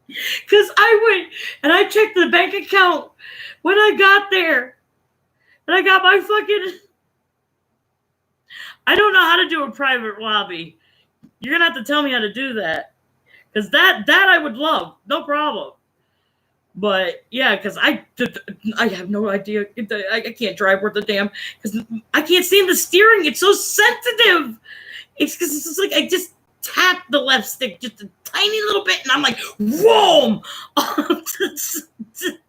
Because I went and I checked the bank account when I got there. And I got my fucking... I don't know how to do a private lobby. You're going to have to tell me how to do that. Because that I would love. No problem. But yeah, because I have no idea. I can't drive worth a damn because I can't stand the steering. It's so sensitive. It's because it's just like I just tap the left stick just a tiny little bit, and I'm like, whoa,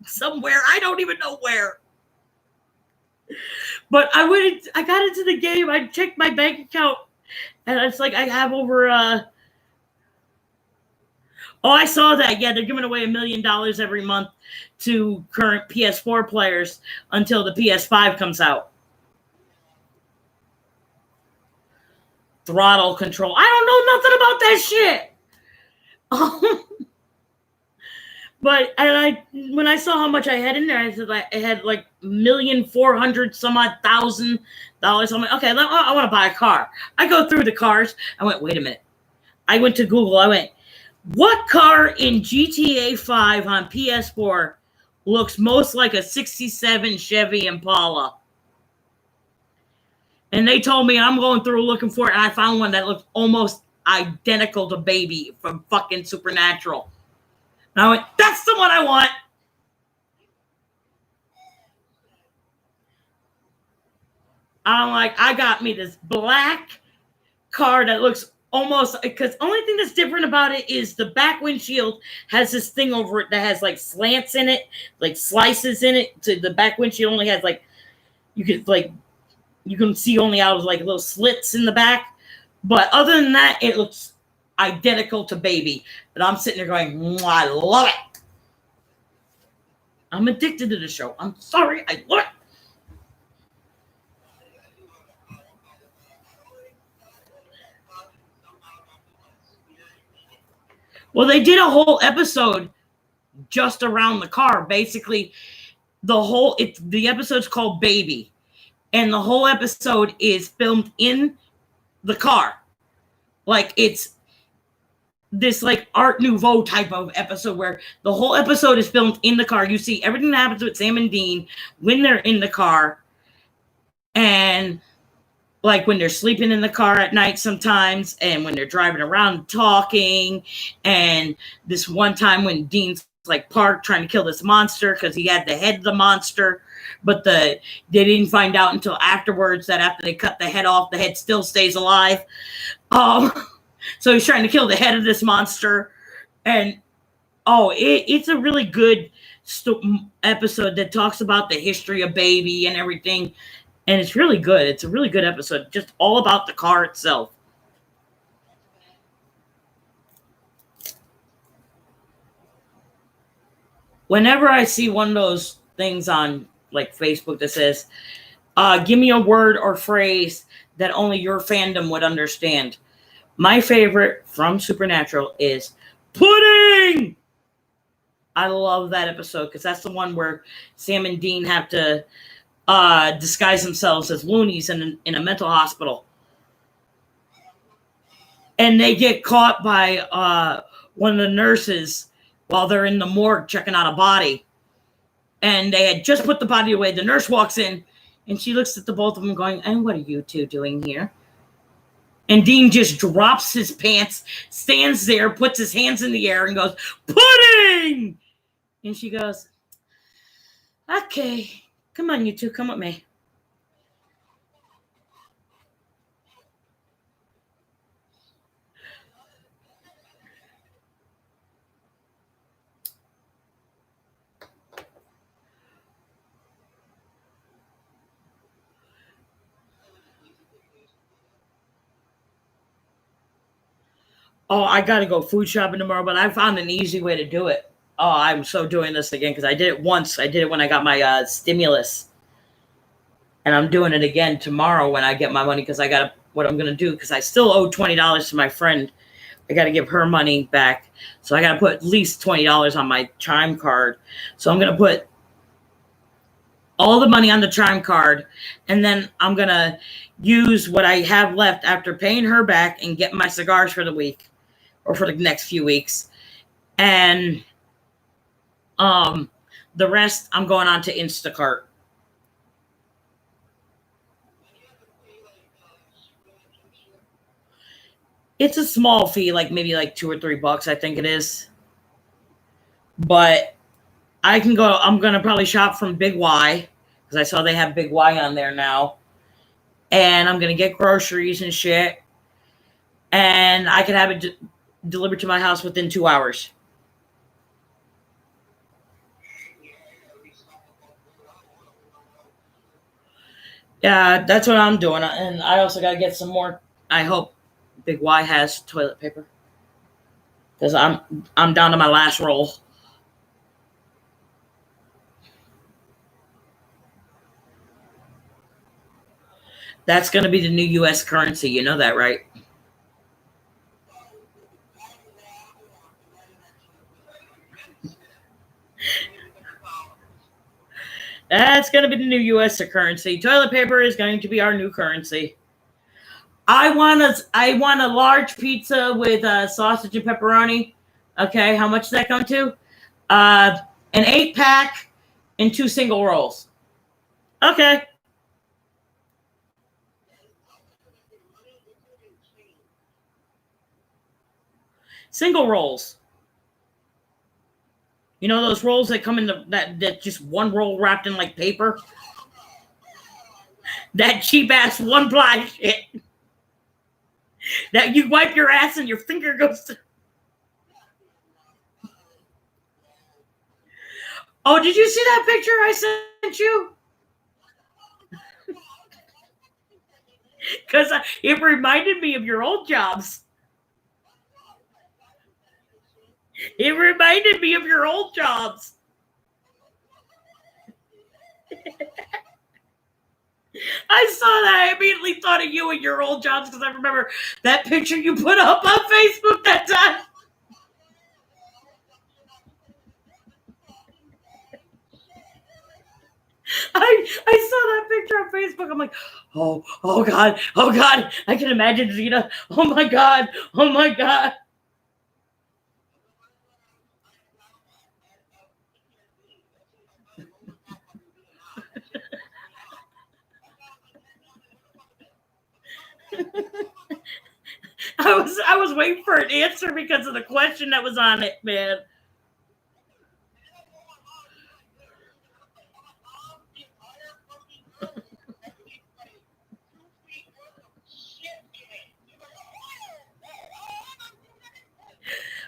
somewhere I don't even know where. But I got into the game. I checked my bank account, and it's like I have over. Oh, I saw that. Yeah, they're giving away $1 million every month to current PS4 players until the PS5 comes out. Throttle control. I don't know nothing about that shit. But when I saw how much I had in there, I said I had like $1,400,000 some odd $1,000. I'm like, okay, I want to buy a car. I go through the cars. I went, wait a minute. I went to Google. I went, what car in GTA 5 on PS4 looks most like a 67 Chevy Impala? And they told me I'm going through looking for it, and I found one that looked almost identical to Baby from fucking Supernatural. And I went, that's the one I want. I'm like, I got me this black car that looks almost, because only thing that's different about it is the back windshield has this thing over it that has like slants in it, like slices in it. So the back windshield only has like, you can see only out of like little slits in the back. But other than that, it looks identical to Baby. And I'm sitting there going, I love it. I'm addicted to the show. I'm sorry, I love it. Well, they did a whole episode just around the car. Basically, the episode's called Baby. And the whole episode is filmed in the car. Like, it's this, like, Art Nouveau type of episode where the whole episode is filmed in the car. You see everything that happens with Sam and Dean when they're in the car. And like when they're sleeping in the car at night sometimes, and when they're driving around talking, and this one time when Dean's like parked trying to kill this monster because he had the head of the monster, but they didn't find out until afterwards that after they cut the head off, the head still stays alive. So he's trying to kill the head of this monster, and it's a really good episode that talks about the history of Baby and everything. And it's really good. It's a really good episode. Just all about the car itself. Whenever I see one of those things on like Facebook that says, give me a word or phrase that only your fandom would understand. My favorite from Supernatural is pudding. I love that episode because that's the one where Sam and Dean have to disguise themselves as loonies in a mental hospital. And they get caught by one of the nurses while they're in the morgue checking out a body. And they had just put the body away. The nurse walks in, and she looks at the both of them going, and what are you two doing here? And Dean just drops his pants, stands there, puts his hands in the air, and goes, pudding! And she goes, okay, come on, you two, come with me. Oh, I got to go food shopping tomorrow, but I found an easy way to do it. Oh, I'm so doing this again because I did it once. I did it when I got my stimulus. And I'm doing it again tomorrow when I get my money because I got what I'm going to do because I still owe $20 to my friend. I got to give her money back. So I got to put at least $20 on my Chime card. So I'm going to put all the money on the Chime card, and then I'm going to use what I have left after paying her back and get my cigars for the week. Or for the next few weeks. And the rest, I'm going on to Instacart. It's a small fee, like maybe like $2 or $3, I think it is. But I can go, I'm going to probably shop from Big Y, because I saw they have Big Y on there now. And I'm going to get groceries and shit. And I can have it delivered to my house within 2 hours. Yeah, that's what I'm doing. And I also got to get some more. I hope Big Y has toilet paper. Because I'm down to my last roll. That's going to be the new U.S. currency. You know that, right? That's going to be the new U.S. currency. Toilet paper is going to be our new currency. I want a large pizza with sausage and pepperoni. Okay, how much does that come to? An 8-pack and 2 single rolls. Okay. Single rolls. You know those rolls that come in that just one roll wrapped in like paper? That cheap ass 1-ply shit. That you wipe your ass and your finger goes to. Oh, did you see that picture I sent you? Because it reminded me of your old jobs. It reminded me of your old jobs. I saw that. I immediately thought of you and your old jobs because I remember that picture you put up on Facebook that time. I saw that picture on Facebook. I'm like, oh God. I can imagine Zena. Oh my God. I was waiting for an answer because of the question that was on it, man.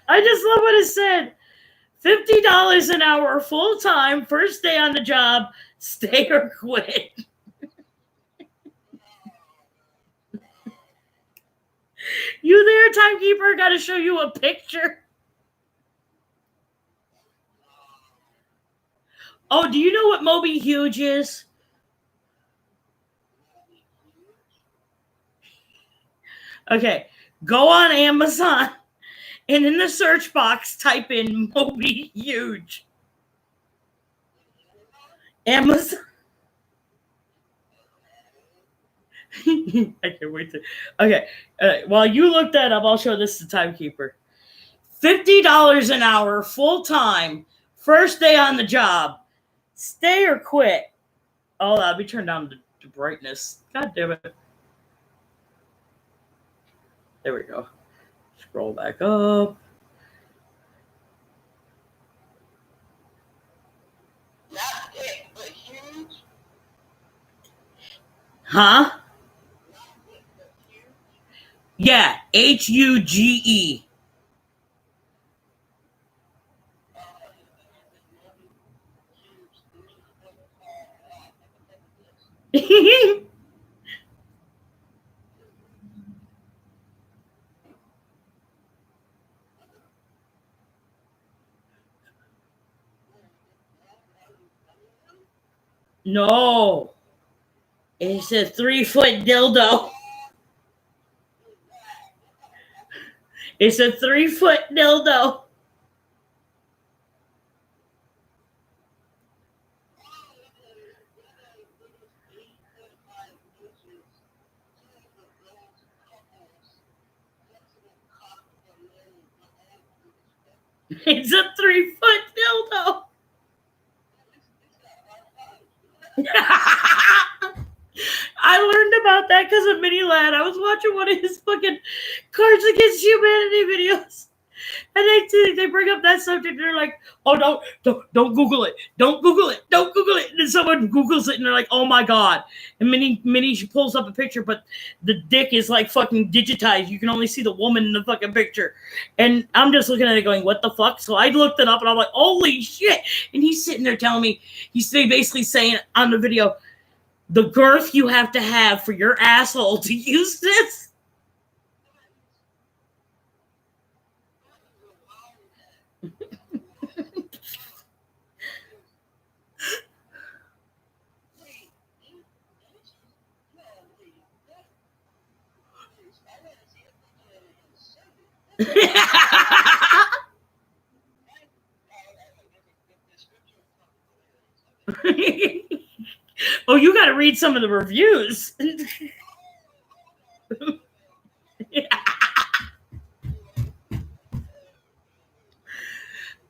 I just love what it said. $50 an hour, full time, first day on the job, stay or quit. You there, timekeeper? Got to show you a picture. Oh, do you know what Moby Huge is? Okay, go on Amazon and in the search box type in Moby Huge. Amazon. I can't wait to. Okay, while you look that up, I'll show this to Timekeeper. $50 an hour, full time, first day on the job. Stay or quit. Oh, let me turn down the brightness. God damn it. There we go. Scroll back up. Huh? Yeah, Huge. No. It's a 3-foot dildo. It's a 3-foot dildo. It's a 3-foot dildo. I learned about that because of Mini Lad. I was watching one of his fucking Cards Against Humanity videos. And they bring up that subject and they're like, oh, don't Google it. Don't Google it. Don't Google it. And then someone Googles it and they're like, oh my God. And Minnie, she pulls up a picture, but the dick is like fucking digitized. You can only see the woman in the fucking picture. And I'm just looking at it going, what the fuck? So I looked it up and I'm like, holy shit. And he's sitting there telling me, he's basically saying on the video, the girth you have to have for your asshole to use this. Oh, you got to read some of the reviews. And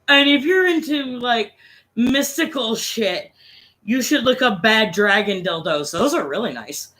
if you're into like mystical shit, you should look up Bad Dragon dildos. Those are really nice.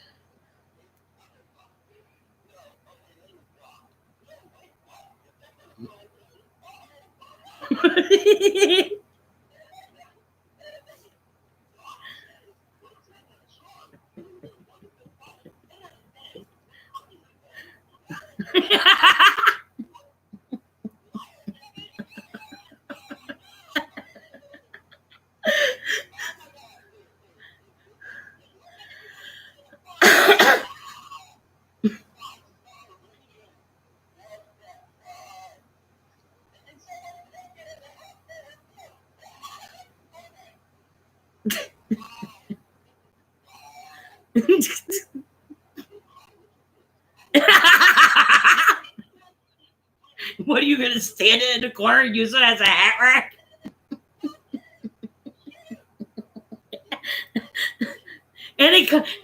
What are you gonna stand in the corner and use it as a hat rack?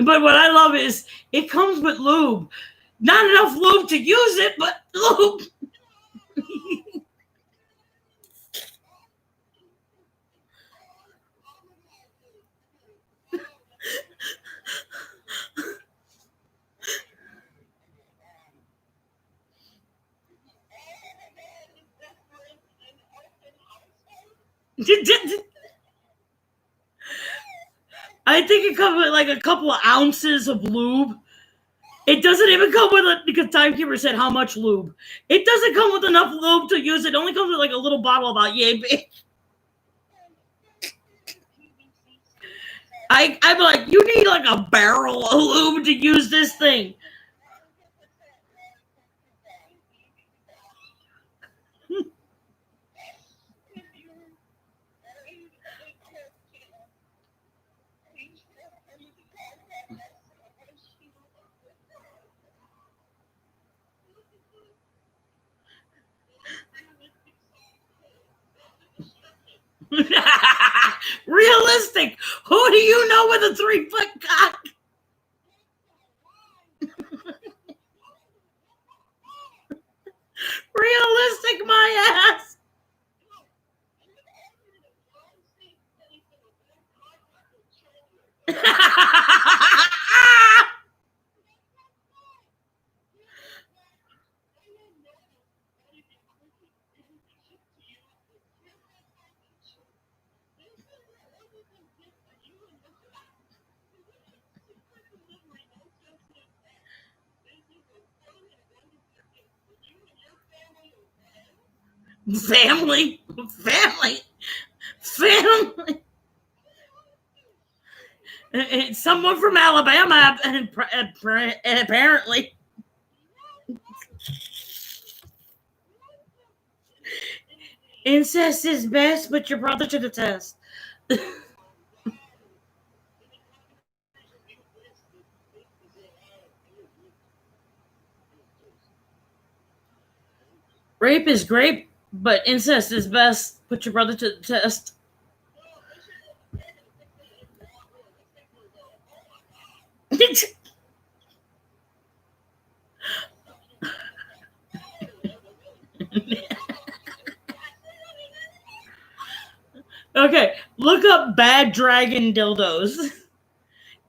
But what I love is it comes with lube. Not enough lube to use it, but lube. I think it comes with like a couple of ounces of lube. It doesn't even come with it because Timekeeper said how much lube. It doesn't come with enough lube to use it. It only comes with like a little bottle about yay big. I'm like, you need like a barrel of lube to use this thing. Realistic. Who do you know with a 3-foot cock? Family. It's someone from Alabama, and apparently. Incest is best, but your brother to the test. Rape is great, but incest is best. Put your brother to the test. Okay, look up bad dragon dildos.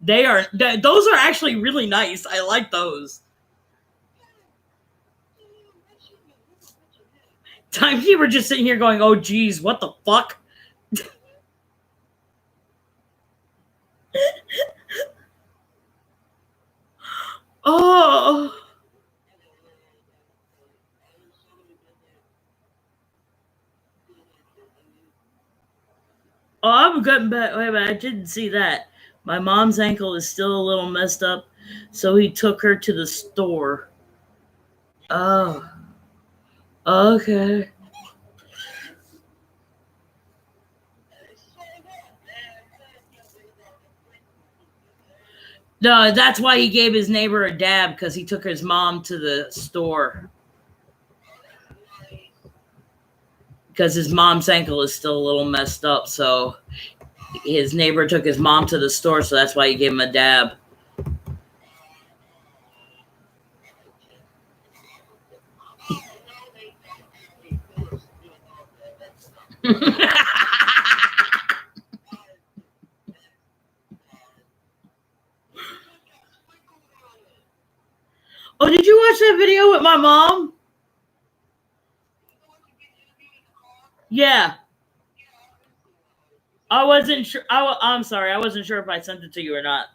Those are actually really nice. I like those. Timekeeper just sitting here going, oh geez, what the fuck? Oh. Oh, I'm getting back. Wait a minute, I didn't see that. My mom's ankle is still a little messed up, so he took her to the store. Oh. Okay. No, that's why he gave his neighbor a dab, because he took his mom to the store. Because his mom's ankle is still a little messed up, so his neighbor took his mom to the store, so that's why he gave him a dab. Oh, did you watch that video with my mom? Yeah. I wasn't sure. I'm sorry. I wasn't sure if I sent it to you or not.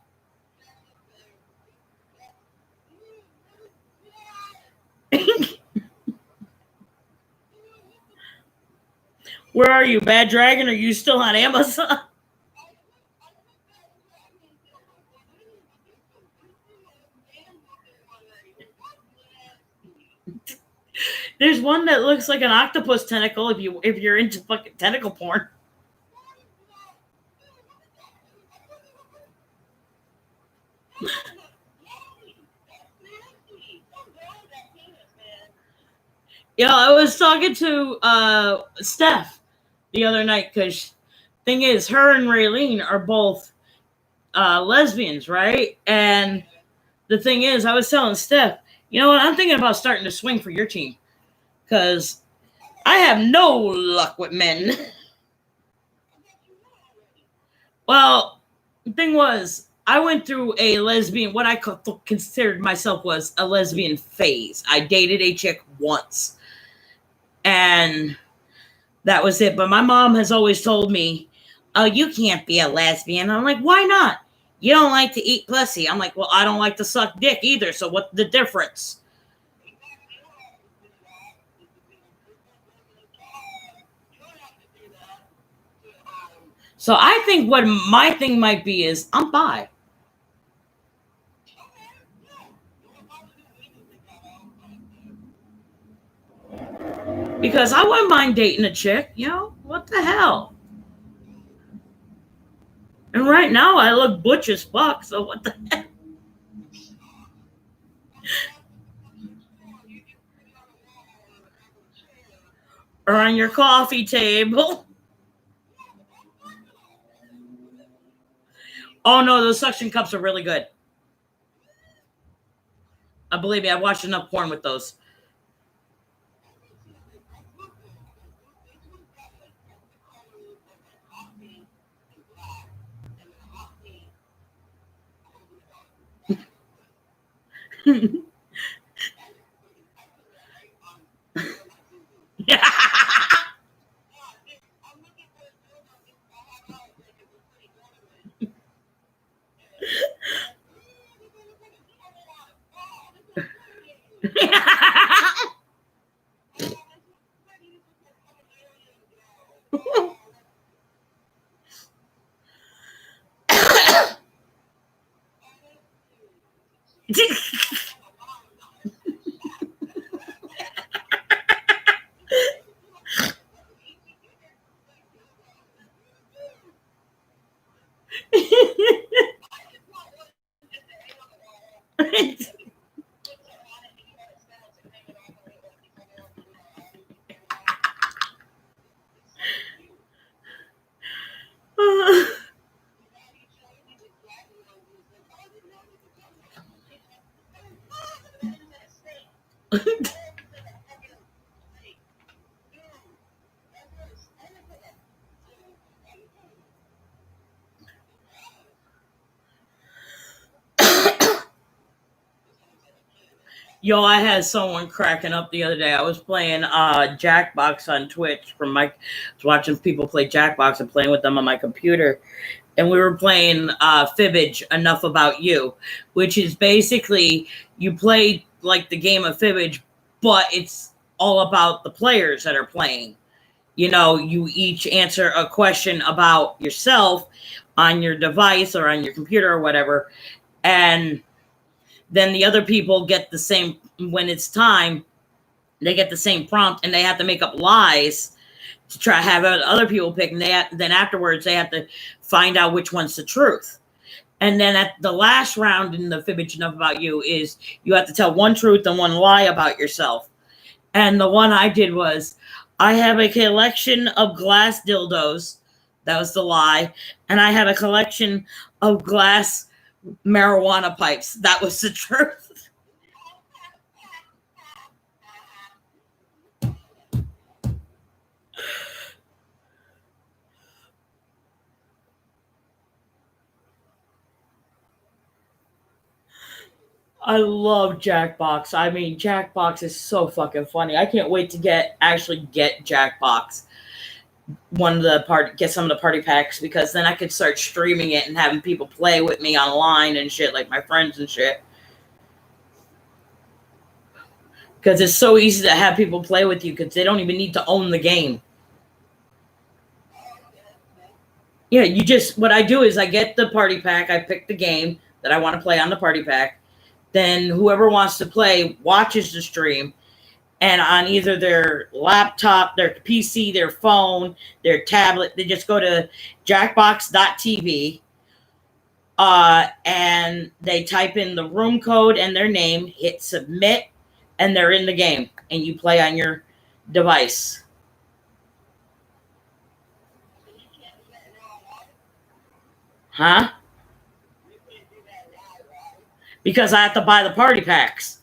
Where are you, Bad Dragon? Are you still on Amazon? There's one that looks like an octopus tentacle if you're into fucking tentacle porn. Yeah, I was talking to Steph the other night, because thing is, her and Raylene are both lesbians, right? And the thing is, I was telling Steph, you know what, I'm thinking about starting to swing for your team, because I have no luck with men. Well, the thing was, I went through a lesbian, what I considered myself was a lesbian phase. I dated a chick once, and that was it. But my mom has always told me, oh, you can't be a lesbian. I'm like, why not? You don't like to eat pussy. I'm like, well, I don't like to suck dick either, so what's the difference? So I think what my thing might be is I'm bi. Because I wouldn't mind dating a chick, you know? What the hell? And right now I look butch as fuck, so what the heck? Or on your coffee table. Oh no, those suction cups are really good. Believe me, I've watched enough porn with those. Yo, I had someone cracking up the other day. I was playing Jackbox on Twitch from my watching people play Jackbox and playing with them on my computer. And we were playing Fibbage, Enough About You, which is basically you play like the game of Fibbage, but it's all about the players that are playing. You know, you each answer a question about yourself on your device or on your computer or whatever. And then the other people get the same, when it's time, they get the same prompt and they have to make up lies to try to have other people pick. And then afterwards, they have to find out which one's the truth. And then at the last round in the Fibbage Enough About You is you have to tell one truth and one lie about yourself. And the one I did was, I have a collection of glass dildos. That was the lie. And I have a collection of glass marijuana pipes. That was the truth. I love Jackbox. I mean, Jackbox is so fucking funny. I can't wait to actually get Jackbox. Get some of the party packs, because then I could start streaming it and having people play with me online and shit, like my friends and shit. Because it's so easy to have people play with you because they don't even need to own the game. Yeah, what I do is I get the party pack, I pick the game that I want to play on the party pack. Then whoever wants to play watches the stream, and on either their laptop, their PC, their phone, their tablet, they just go to jackbox.tv and they type in the room code and their name, hit submit, and they're in the game, and you play on your device. Huh? Because I have to buy the party packs.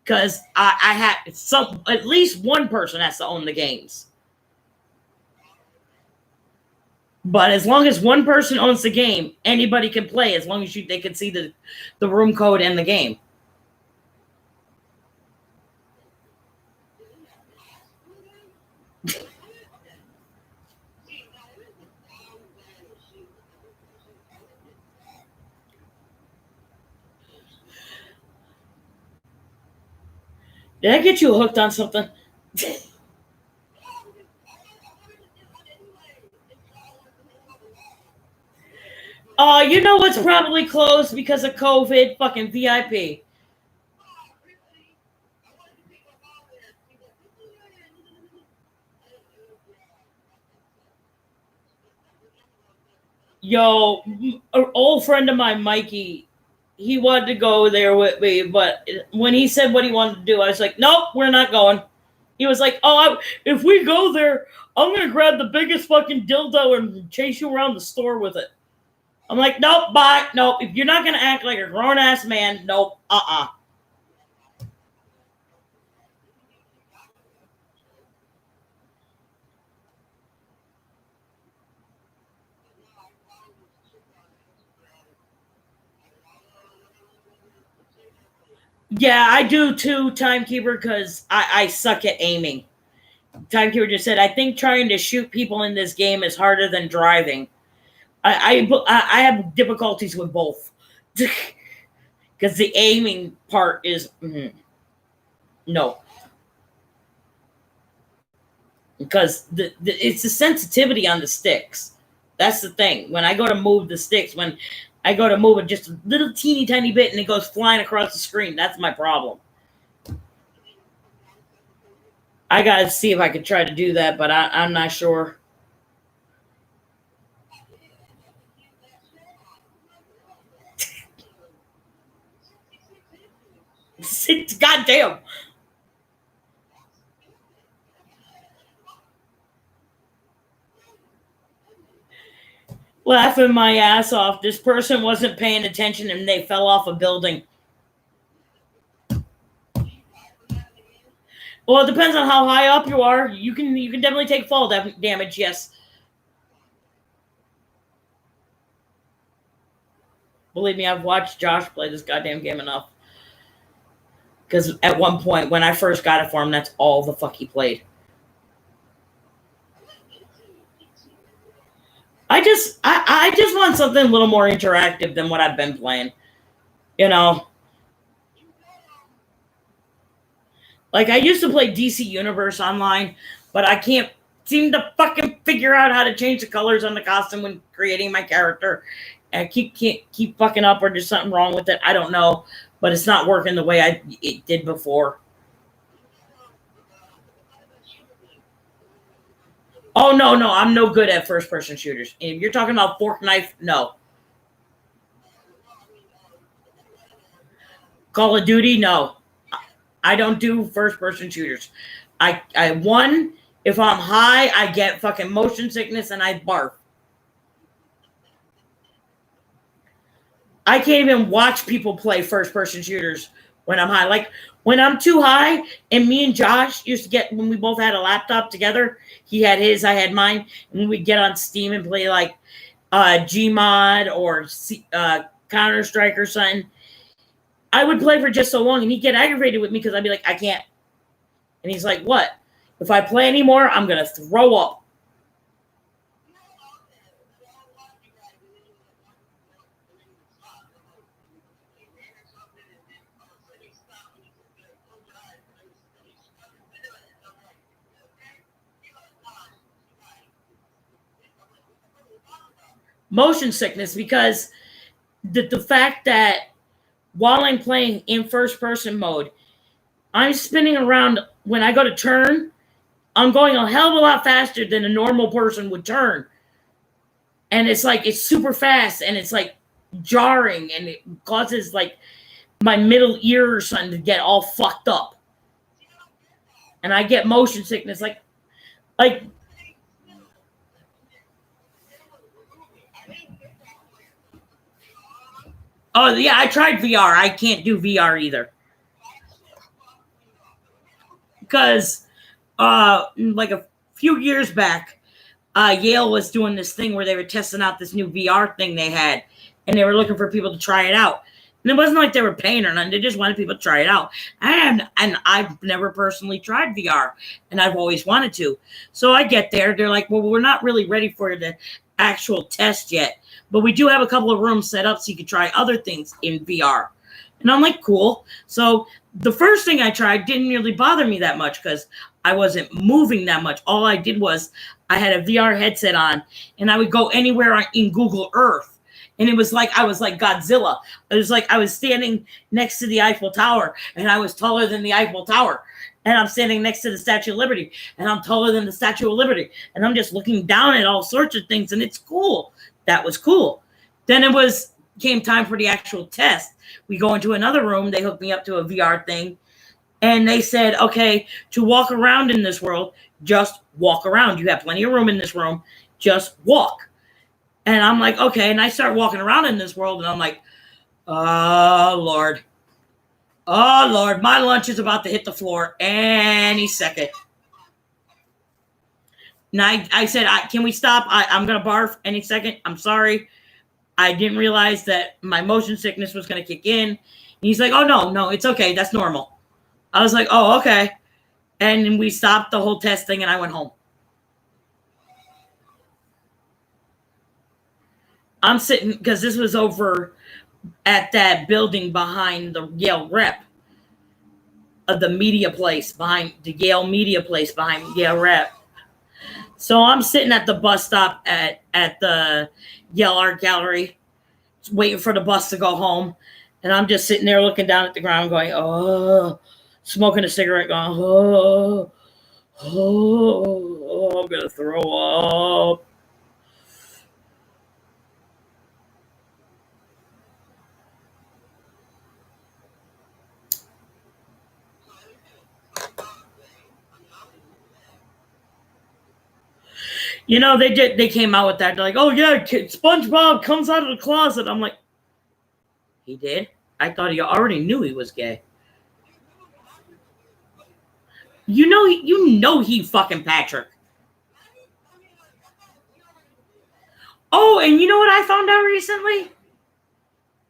Because I have at least one person has to own the games. But as long as one person owns the game, anybody can play as long as they can see the room code and the game. Did I get you hooked on something? You know what's probably closed because of COVID? Fucking VIP. Yo, an old friend of mine, Mikey, he wanted to go there with me, but when he said what he wanted to do, I was like, nope, we're not going. He was like, if we go there, I'm going to grab the biggest fucking dildo and chase you around the store with it. I'm like, nope, bye. Nope. If you're not going to act like a grown-ass man, nope, Yeah, I do too, Timekeeper, because I suck at aiming. Timekeeper just said, I think trying to shoot people in this game is harder than driving. I have difficulties with both. Because the aiming part is... no. Because it's the sensitivity on the sticks. That's the thing. When I go to move the sticks, when I go to move it just a little teeny tiny bit and it goes flying across the screen. That's my problem. I gotta see if I could try to do that, but I'm not sure. Goddamn. Laughing my ass off. This person wasn't paying attention and they fell off a building. Well, it depends on how high up you are. You can definitely take fall damage, yes. Believe me, I've watched Josh play this goddamn game enough. Because at one point, when I first got it for him, that's all the fuck he played. I just want something a little more interactive than what I've been playing. You know? Like, I used to play DC Universe online, but I can't seem to fucking figure out how to change the colors on the costume when creating my character. And I keep fucking up, or there's something wrong with it. I don't know. But it's not working the way it did before. Oh, no. I'm no good at first-person shooters. If you're talking about fork knife, no. Call of Duty, no. I don't do first-person shooters. One, if I'm high, I get fucking motion sickness and I barf. I can't even watch people play first-person shooters when I'm high. Like, when I'm too high, and me and Josh used to get, when we both had a laptop together, he had his, I had mine, and we'd get on Steam and play, like, Gmod or Counter-Strike or something. I would play for just so long, and he'd get aggravated with me because I'd be like, I can't. And he's like, what? If I play anymore, I'm going to throw up. Motion sickness, because the fact that while I'm playing in first person mode, I'm spinning around. When I go to turn, I'm going a hell of a lot faster than a normal person would turn. And it's like, it's super fast and it's like jarring and it causes like my middle ear or something to get all fucked up. And I get motion sickness like oh, yeah, I tried VR. I can't do VR either. Because, like a few years back, Yale was doing this thing where they were testing out this new VR thing they had, and they were looking for people to try it out. And it wasn't like they were paying or nothing. They just wanted people to try it out. And I've never personally tried VR, and I've always wanted to. So I get there. They're like, well, we're not really ready for the actual test yet. But we do have a couple of rooms set up so you can try other things in VR. And I'm like, cool. So the first thing I tried didn't really bother me that much because I wasn't moving that much. All I did was I had a VR headset on, and I would go anywhere in Google Earth. And it was like I was like Godzilla. It was like I was standing next to the Eiffel Tower, and I was taller than the Eiffel Tower. And I'm standing next to the Statue of Liberty, and I'm taller than the Statue of Liberty. And I'm just looking down at all sorts of things, and it's cool. That was cool. Then came time for the actual test. We go into another room. They hooked me up to a VR thing. And they said, okay, to walk around in this world, just walk around. You have plenty of room in this room. Just walk. And I'm like, okay. And I start walking around in this world, and I'm like, oh, Lord. Oh, Lord. My lunch is about to hit the floor any second. And I said, can we stop? I'm going to barf any second. I'm sorry. I didn't realize that my motion sickness was going to kick in. And he's like, oh, no, it's okay. That's normal. I was like, oh, okay. And we stopped the whole test thing, and I went home. I'm sitting, because this was over at that building behind the Yale Rep, of the media place, behind the Yale media place, behind Yale Rep. So I'm sitting at the bus stop at the Yale Art Gallery, waiting for the bus to go home. And I'm just sitting there looking down at the ground going, oh, smoking a cigarette going, oh, I'm going to throw up. You know, they came out with that. They're like, oh, yeah, SpongeBob comes out of the closet. I'm like, he did? I thought he already knew he was gay. You know he fucking Patrick. Oh, and you know what I found out recently?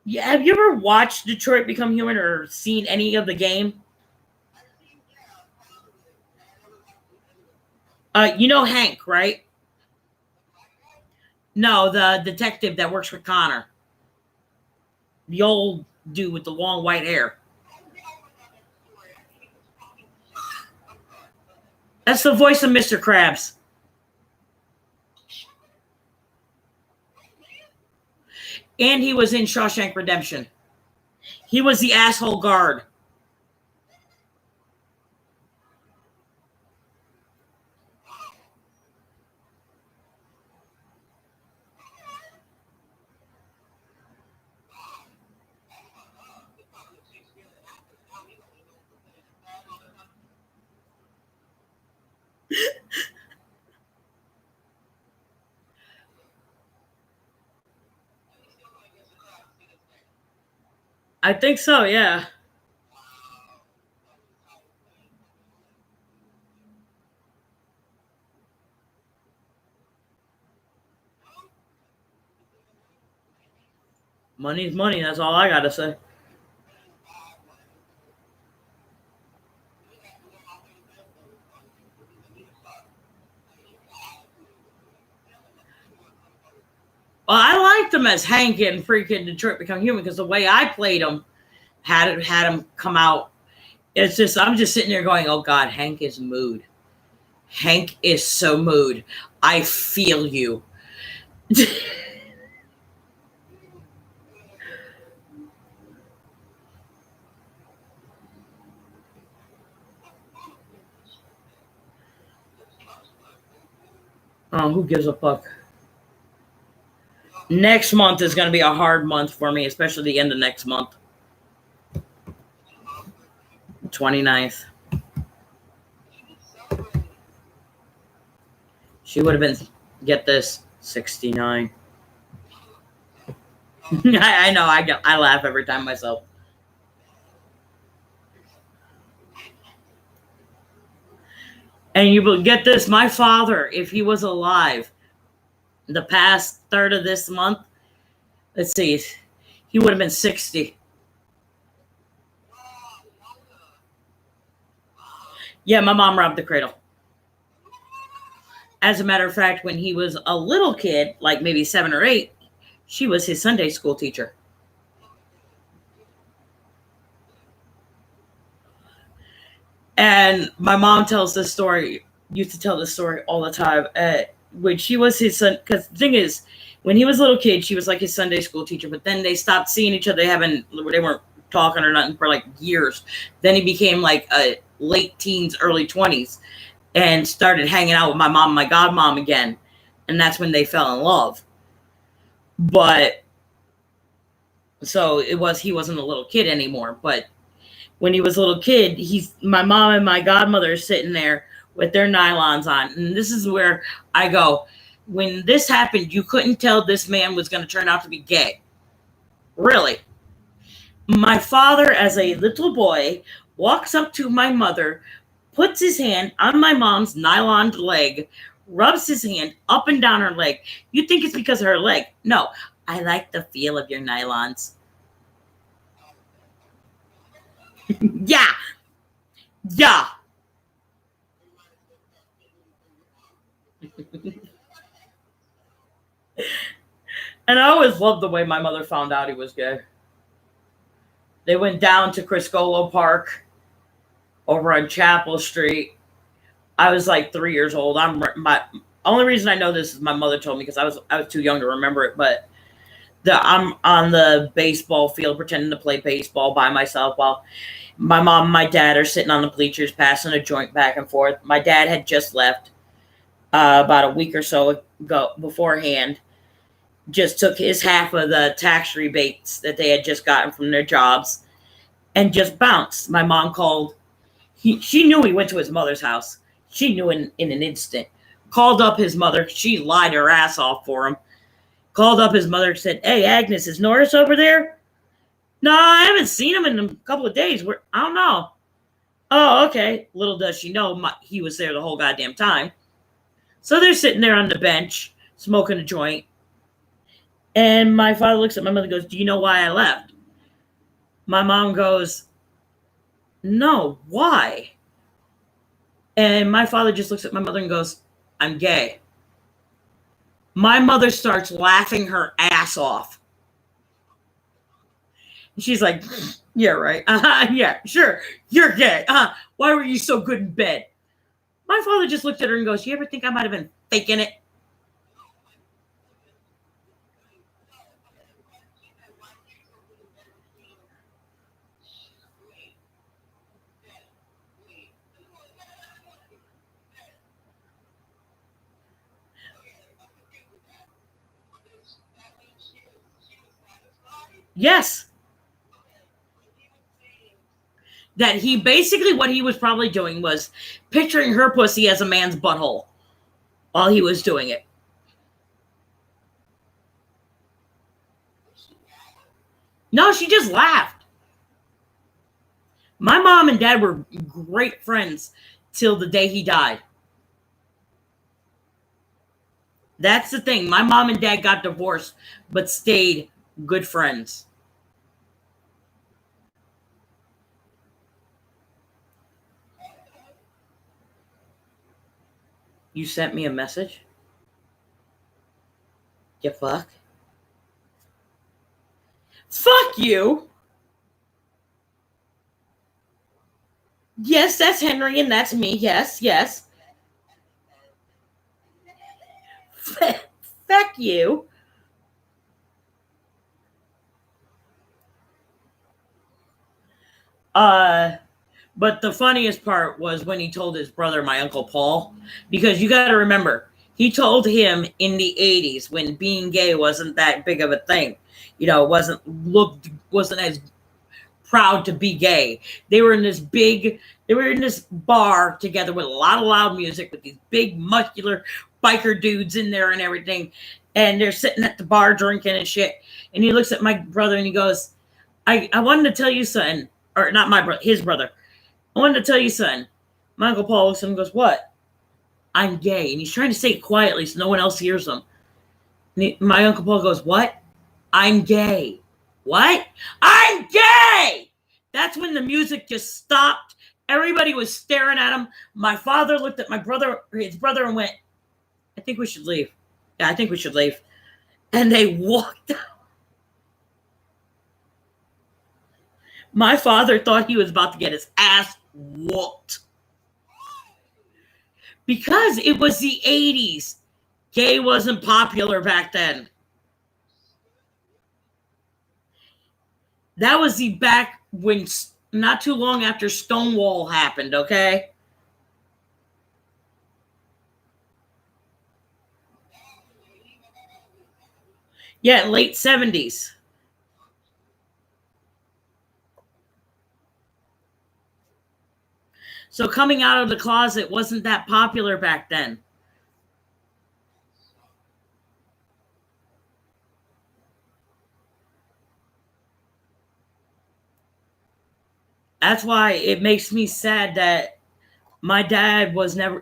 Yeah, have you ever watched Detroit Become Human or seen any of the game? You know Hank, right? No, the detective that works with Connor. The old dude with the long white hair. That's the voice of Mr. Krabs. And he was in Shawshank Redemption. He was the asshole guard. I think so, yeah. Money's money, that's all I gotta say. Well, I liked him as Hank in freaking Detroit Become Human because the way I played him had him come out. It's just, I'm just sitting there going, oh God, Hank is mood. Hank is so mood. I feel you. Oh, who gives a fuck? Next month is going to be a hard month for me, especially the end of next month. 29th. She would have been, get this, 69. I know, I laugh every time myself. And you will get this, my father, if he was alive, the past third of this month, let's see, he would have been 60. Yeah, my mom robbed the cradle. As a matter of fact, when he was a little kid, like maybe 7 or 8, she was his Sunday school teacher. And my mom tells this story, used to tell this story all the time. When she was his son, because the thing is, when he was a little kid, she was like his Sunday school teacher, but then they stopped seeing each other. They weren't talking or nothing for like years. Then he became like a late teens, early 20s and started hanging out with my mom, my godmom again. And that's when they fell in love. But so he wasn't a little kid anymore. But when he was a little kid, my mom and my godmother are sitting there with their nylons on. And this is where I go, when this happened, you couldn't tell this man was going to turn out to be gay. Really. My father, as a little boy, walks up to my mother, puts his hand on my mom's nylon leg, rubs his hand up and down her leg. You think it's because of her leg. No, I like the feel of your nylons. Yeah. Yeah. And I always loved the way my mother found out he was gay. They went down to Criscolo Park over on Chapel Street. I was like 3 years old. My only reason I know this is my mother told me because I was too young to remember it. But I'm on the baseball field pretending to play baseball by myself while my mom and my dad are sitting on the bleachers passing a joint back and forth. My dad had just left about a week or so ago beforehand. Just took his half of the tax rebates that they had just gotten from their jobs and just bounced. My mom called. She knew he went to his mother's house. She knew in an instant. Called up his mother. She lied her ass off for him. Called up his mother and said, "Hey, Agnes, is Norris over there?" "No, I haven't seen him in a couple of days. I don't know." "Oh, okay." Little does she know he was there the whole goddamn time. So they're sitting there on the bench, smoking a joint. And my father looks at my mother and goes, "Do you know why I left?" My mom goes, "No, why?" And my father just looks at my mother and goes, "I'm gay." My mother starts laughing her ass off. She's like, "Yeah, right. Yeah, sure. You're gay. Why were you so good in bed?" My father just looked at her and goes, "You ever think I might have been faking it?" Yes. That he basically, what he was probably doing was picturing her pussy as a man's butthole while he was doing it. No, she just laughed. My mom and dad were great friends till the day he died. That's the thing. My mom and dad got divorced, but stayed good friends. You sent me a message? You fuck? Fuck you! Yes, that's Henry and that's me. Yes, yes. Fuck you. But the funniest part was when he told his brother, my Uncle Paul, because you got to remember, he told him in the 80s when being gay wasn't that big of a thing. You know, wasn't as proud to be gay. They were in this bar together with a lot of loud music with these big muscular biker dudes in there and everything. And they're sitting at the bar drinking and shit. And he looks at my brother and he goes, I wanted to tell you something. Or not my brother, his brother. "I wanted to tell you something." My Uncle Paul looks at him and goes, "What?" "I'm gay." And he's trying to say it quietly so no one else hears him. My Uncle Paul goes, "What?" "I'm gay." "What?" "I'm gay." That's when the music just stopped. Everybody was staring at him. My father looked at his brother, and went, "I think we should leave." "Yeah, I think we should leave." And they walked out. My father thought he was about to get his ass whooped. Because it was the 80s. Gay wasn't popular back then. That was the back when, not too long after Stonewall happened, okay? Yeah, late 70s. So coming out of the closet wasn't that popular back then. That's why it makes me sad that my dad was never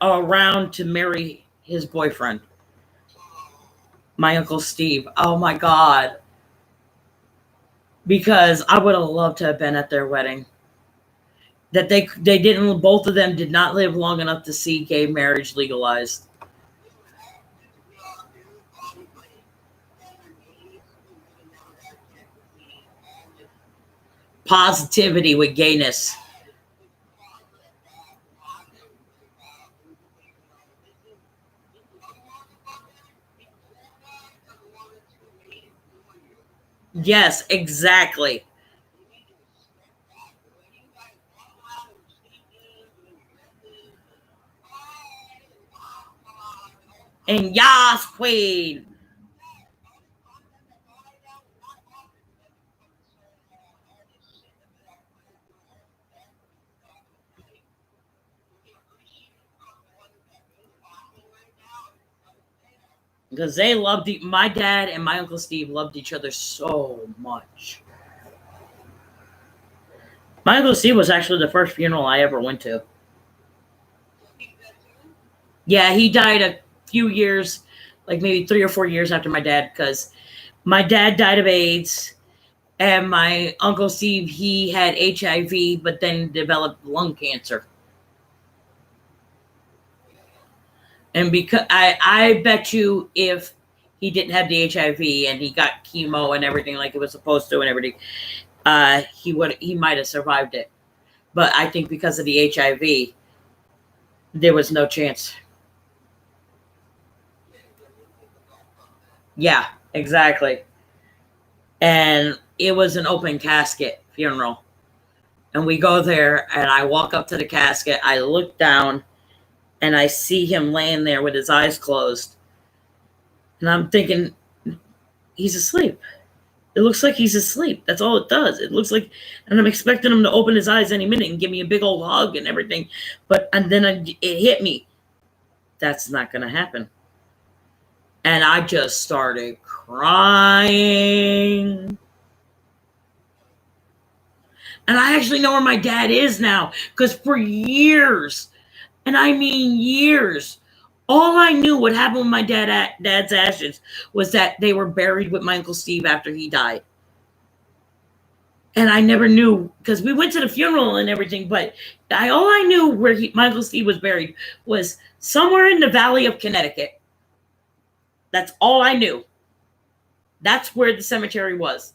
around to marry his boyfriend, my Uncle Steve. Oh my God. Because I would have loved to have been at their wedding. That they didn't, both of them did not live long enough to see gay marriage legalized. Positivity with gayness. Yes, exactly. And Yas Queen. Because they loved my dad and my Uncle Steve loved each other so much. My Uncle Steve was actually the first funeral I ever went to. Yeah, he died a few years, like maybe 3 or 4 years after my dad, because my dad died of AIDS, and my Uncle Steve, he had HIV, but then developed lung cancer. And because I bet you if he didn't have the HIV and he got chemo and everything like it was supposed to and everything, he might have survived it. But I think because of the HIV, there was no chance. Yeah, exactly. And it was an open casket funeral. And we go there, and I walk up to the casket. I look down, and I see him laying there with his eyes closed. And I'm thinking, he's asleep. It looks like he's asleep. That's all it does. It looks like, and I'm expecting him to open his eyes any minute and give me a big old hug and everything. And then it hit me. That's not going to happen. And I just started crying. And I actually know where my dad is now, because for years, and I mean years, all I knew what happened with my dad's ashes was that they were buried with my Uncle Steve after he died. And I never knew, because we went to the funeral and everything, but all I knew where my Uncle Steve was buried was somewhere in the Valley of Connecticut. That's all I knew. That's where the cemetery was.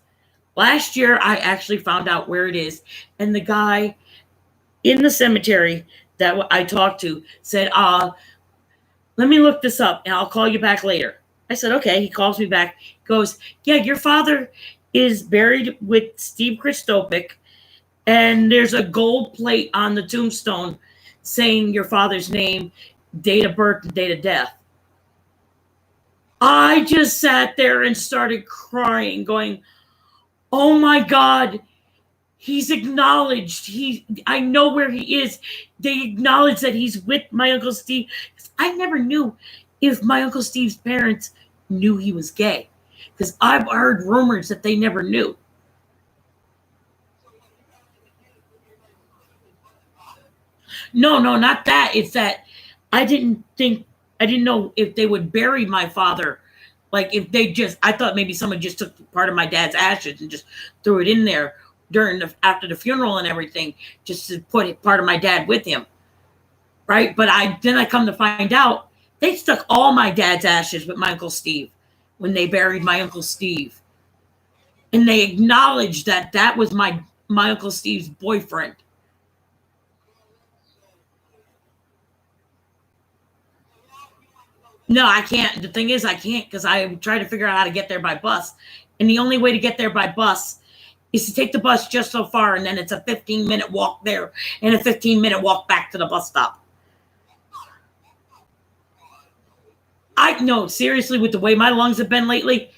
Last year, I actually found out where it is, and the guy in the cemetery that I talked to said, let me look this up, and I'll call you back later. I said, okay. He calls me back. He goes, yeah, your father is buried with Steve Christopik, and there's a gold plate on the tombstone saying your father's name, date of birth, and date of death. I just sat there and started crying, going, oh my God, he's acknowledged. I know where he is. They acknowledge that he's with my Uncle Steve. I never knew if my Uncle Steve's parents knew he was gay, because I've heard rumors that they never knew. No, not that. It's that I didn't know if they would bury my father. Like if I thought maybe someone just took part of my dad's ashes and just threw it in there after the funeral and everything, just to put part of my dad with him. Right. But then I come to find out they stuck all my dad's ashes with my Uncle Steve when they buried my Uncle Steve. And they acknowledged that was my Uncle Steve's boyfriend. No, I can't. The thing is, I can't, because I tried to figure out how to get there by bus. And the only way to get there by bus is to take the bus just so far, and then it's a 15-minute walk there and a 15-minute walk back to the bus stop. I know, seriously, with the way my lungs have been lately,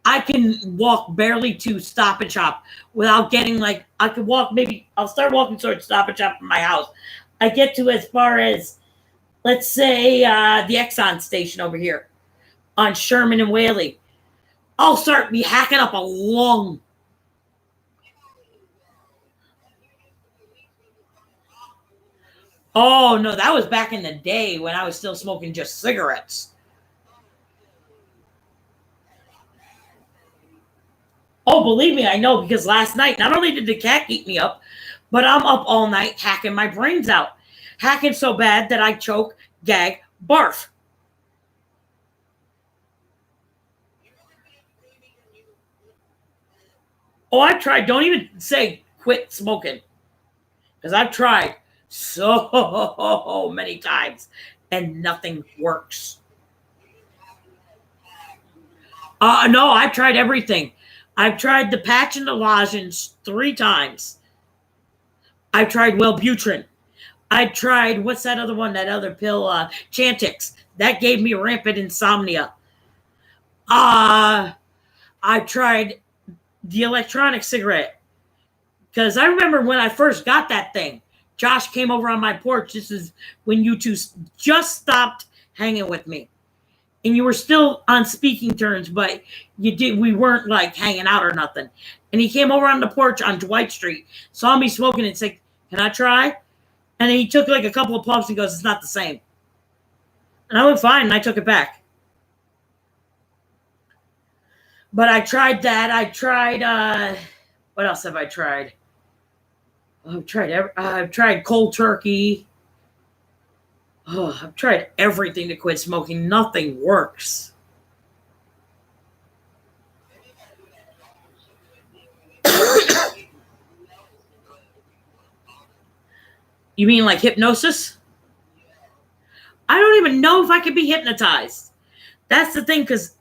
I can walk barely to Stop and Shop without getting I could walk, maybe I'll start walking towards Stop and Shop from my house. I get to as far as, let's say, the Exxon station over here on Sherman and Whaley. I'll start me hacking up a lung. Oh, no, that was back in the day when I was still smoking just cigarettes. Oh, believe me, I know, because last night, not only did the cat eat me up, but I'm up all night hacking my brains out. Hacking so bad that I choke, gag, barf. Oh, I've tried. Don't even say quit smoking, because I've tried so many times and nothing works. No, I've tried everything. I've tried the patch and the lozenge 3 times. I've tried Wellbutrin. I tried, what's that other one, that other pill, Chantix. That gave me rampant insomnia. I've tried the electronic cigarette. Because I remember when I first got that thing, Josh came over on my porch. This is when you two just stopped hanging with me. And you were still on speaking terms, but we weren't like hanging out or nothing. And he came over on the porch on Dwight Street, saw me smoking and said, "Can I try?" And then he took like a couple of puffs and goes, "It's not the same." And I went, "Fine," and I took it back. But I tried that. I tried, what else have I tried? I've tried cold turkey. Oh, I've tried everything to quit smoking. Nothing works. You mean like hypnosis? I don't even know if I could be hypnotized. That's the thing, because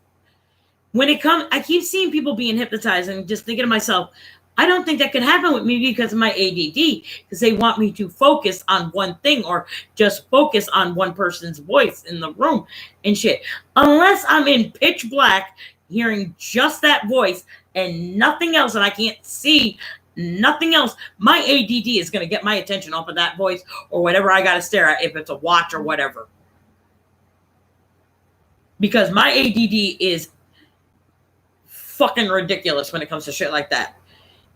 when it comes, I keep seeing people being hypnotized and just thinking to myself, I don't think that could happen with me because of my ADD, because they want me to focus on one thing or just focus on one person's voice in the room and shit. Unless I'm in pitch black, hearing just that voice and nothing else, and I can't see nothing else, my ADD is going to get my attention off of that voice or whatever I got to stare at, if it's a watch or whatever. Because my ADD is fucking ridiculous when it comes to shit like that.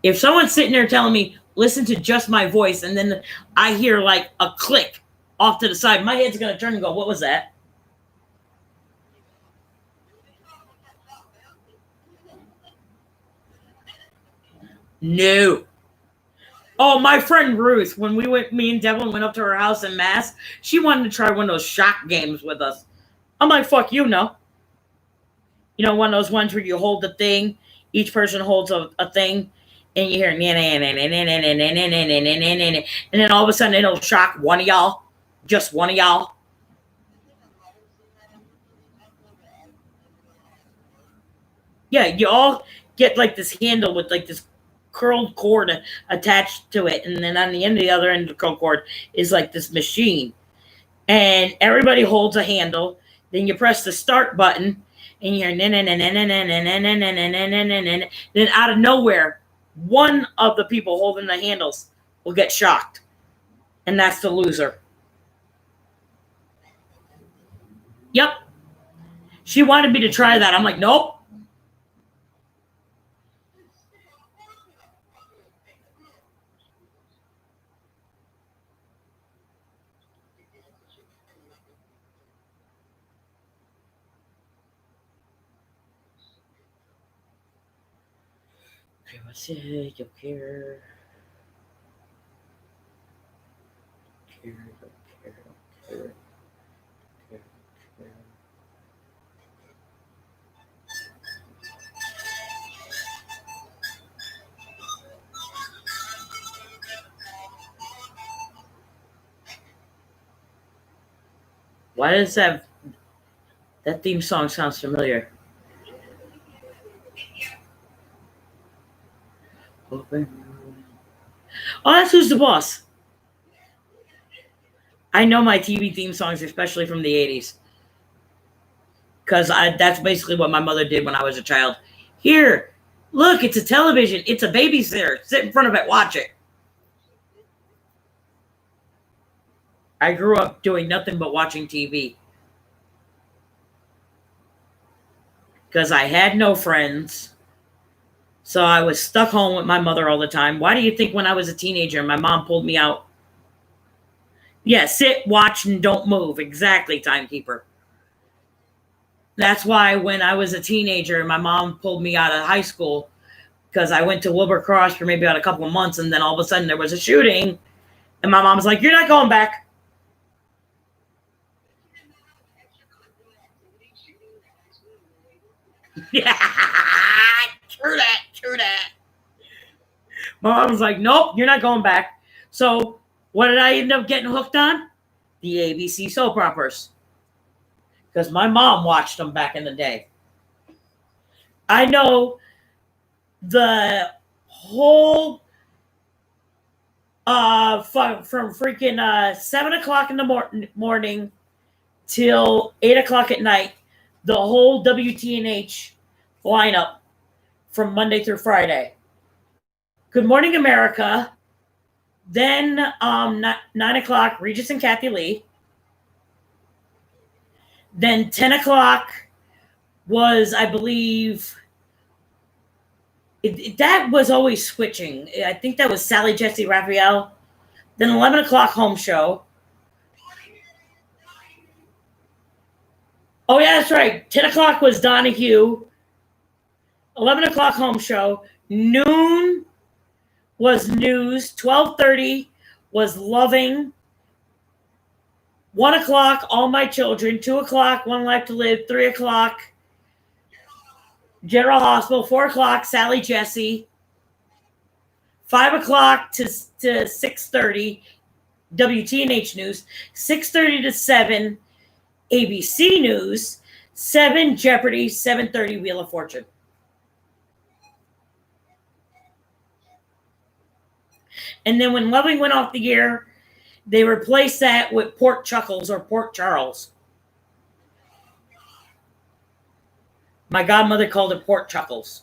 If someone's sitting there telling me, listen to just my voice, and then I hear like a click off to the side, my head's going to turn and go, what was that? No. Oh, my friend Ruth, when me and Devlin went up to her house in Mass, she wanted to try one of those shock games with us. I'm like, fuck you, no. You know, one of those ones where you hold the thing, each person holds a thing, and you hear, and then all of a sudden it'll shock one of y'all, just one of y'all. Yeah, you all get like this handle with like this curled cord attached to it, and then on the end of the other end of the curled cord is like this machine, and everybody holds a handle. Then you press the start button, and you're then out of nowhere, one of the people holding the handles will get shocked, and that's the loser. Yep. She wanted me to try that. I'm like, nope. Yo quiero. Why does that theme song sounds familiar? Oh, that's Who's the Boss. I know my TV theme songs, especially from the 80s. Because that's basically what my mother did when I was a child. Here, look, it's a television. It's a babysitter. Sit in front of it, watch it. I grew up doing nothing but watching TV. Because I had no friends. So I was stuck home with my mother all the time. Why do you think when I was a teenager, my mom pulled me out? Yeah, sit, watch, and don't move. Exactly, timekeeper. That's why when I was a teenager, my mom pulled me out of high school because I went to Wilbur Cross for maybe about a couple of months, and then all of a sudden there was a shooting, and my mom was like, "You're not going back." Yeah, true that. My mom was like, "Nope, you're not going back." So what did I end up getting hooked on? The ABC soap operas. Because my mom watched them back in the day. I know the whole from freaking 7 o'clock in the morning till 8 o'clock at night, the whole WTNH lineup from Monday through Friday. Good Morning America. Then 9 o'clock, Regis and Kathy Lee. Then 10 o'clock was, I believe, that was always switching. I think that was Sally Jesse Raphael. Then 11 o'clock home show. Oh, yeah, that's right. 10 o'clock was Donahue. 11 o'clock home show. Noon was news. 12:30 was Loving. 1 o'clock, All My Children. 2 o'clock, One Life to Live. 3 o'clock, General Hospital. 4 o'clock, Sally Jesse. 5 o'clock to 6:30, WTNH News. 6:30 to 7, ABC News. 7, Jeopardy. 7:30, Wheel of Fortune. And then when Loving went off the air, they replaced that with Port Chuckles or Port Charles. My godmother called it Port Chuckles.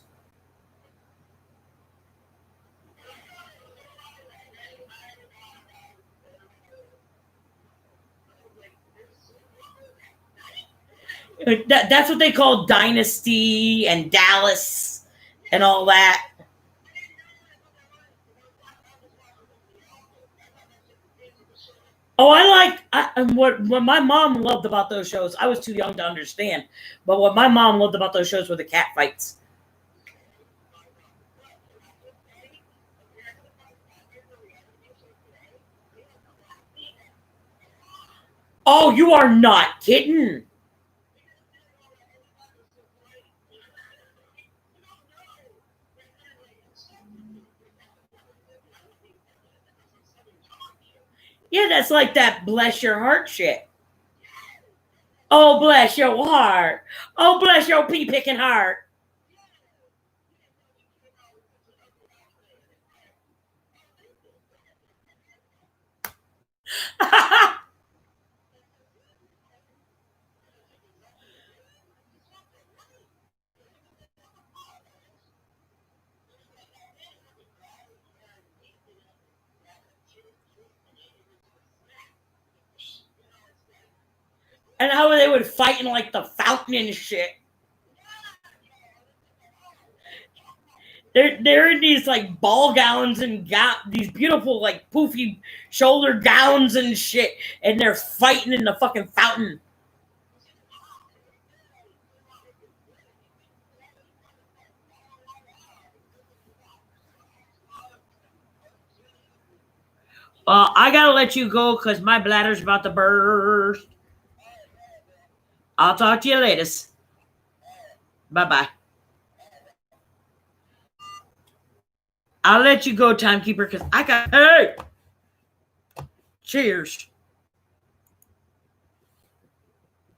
That's what they call Dynasty and Dallas and all that. Oh, what my mom loved about those shows. I was too young to understand, but what my mom loved about those shows were the cat fights. Oh, you are not kidding. Yeah, that's like that bless your heart shit. Oh, bless your heart. Oh, bless your pea-picking heart. And how they would fight in like the fountain and shit. They're in these like ball gowns and these beautiful like poofy shoulder gowns and shit, and they're fighting in the fucking fountain. I gotta let you go because my bladder's about to burst. I'll talk to you later. Bye-bye. I'll let you go, timekeeper, because I got... Hey! Cheers.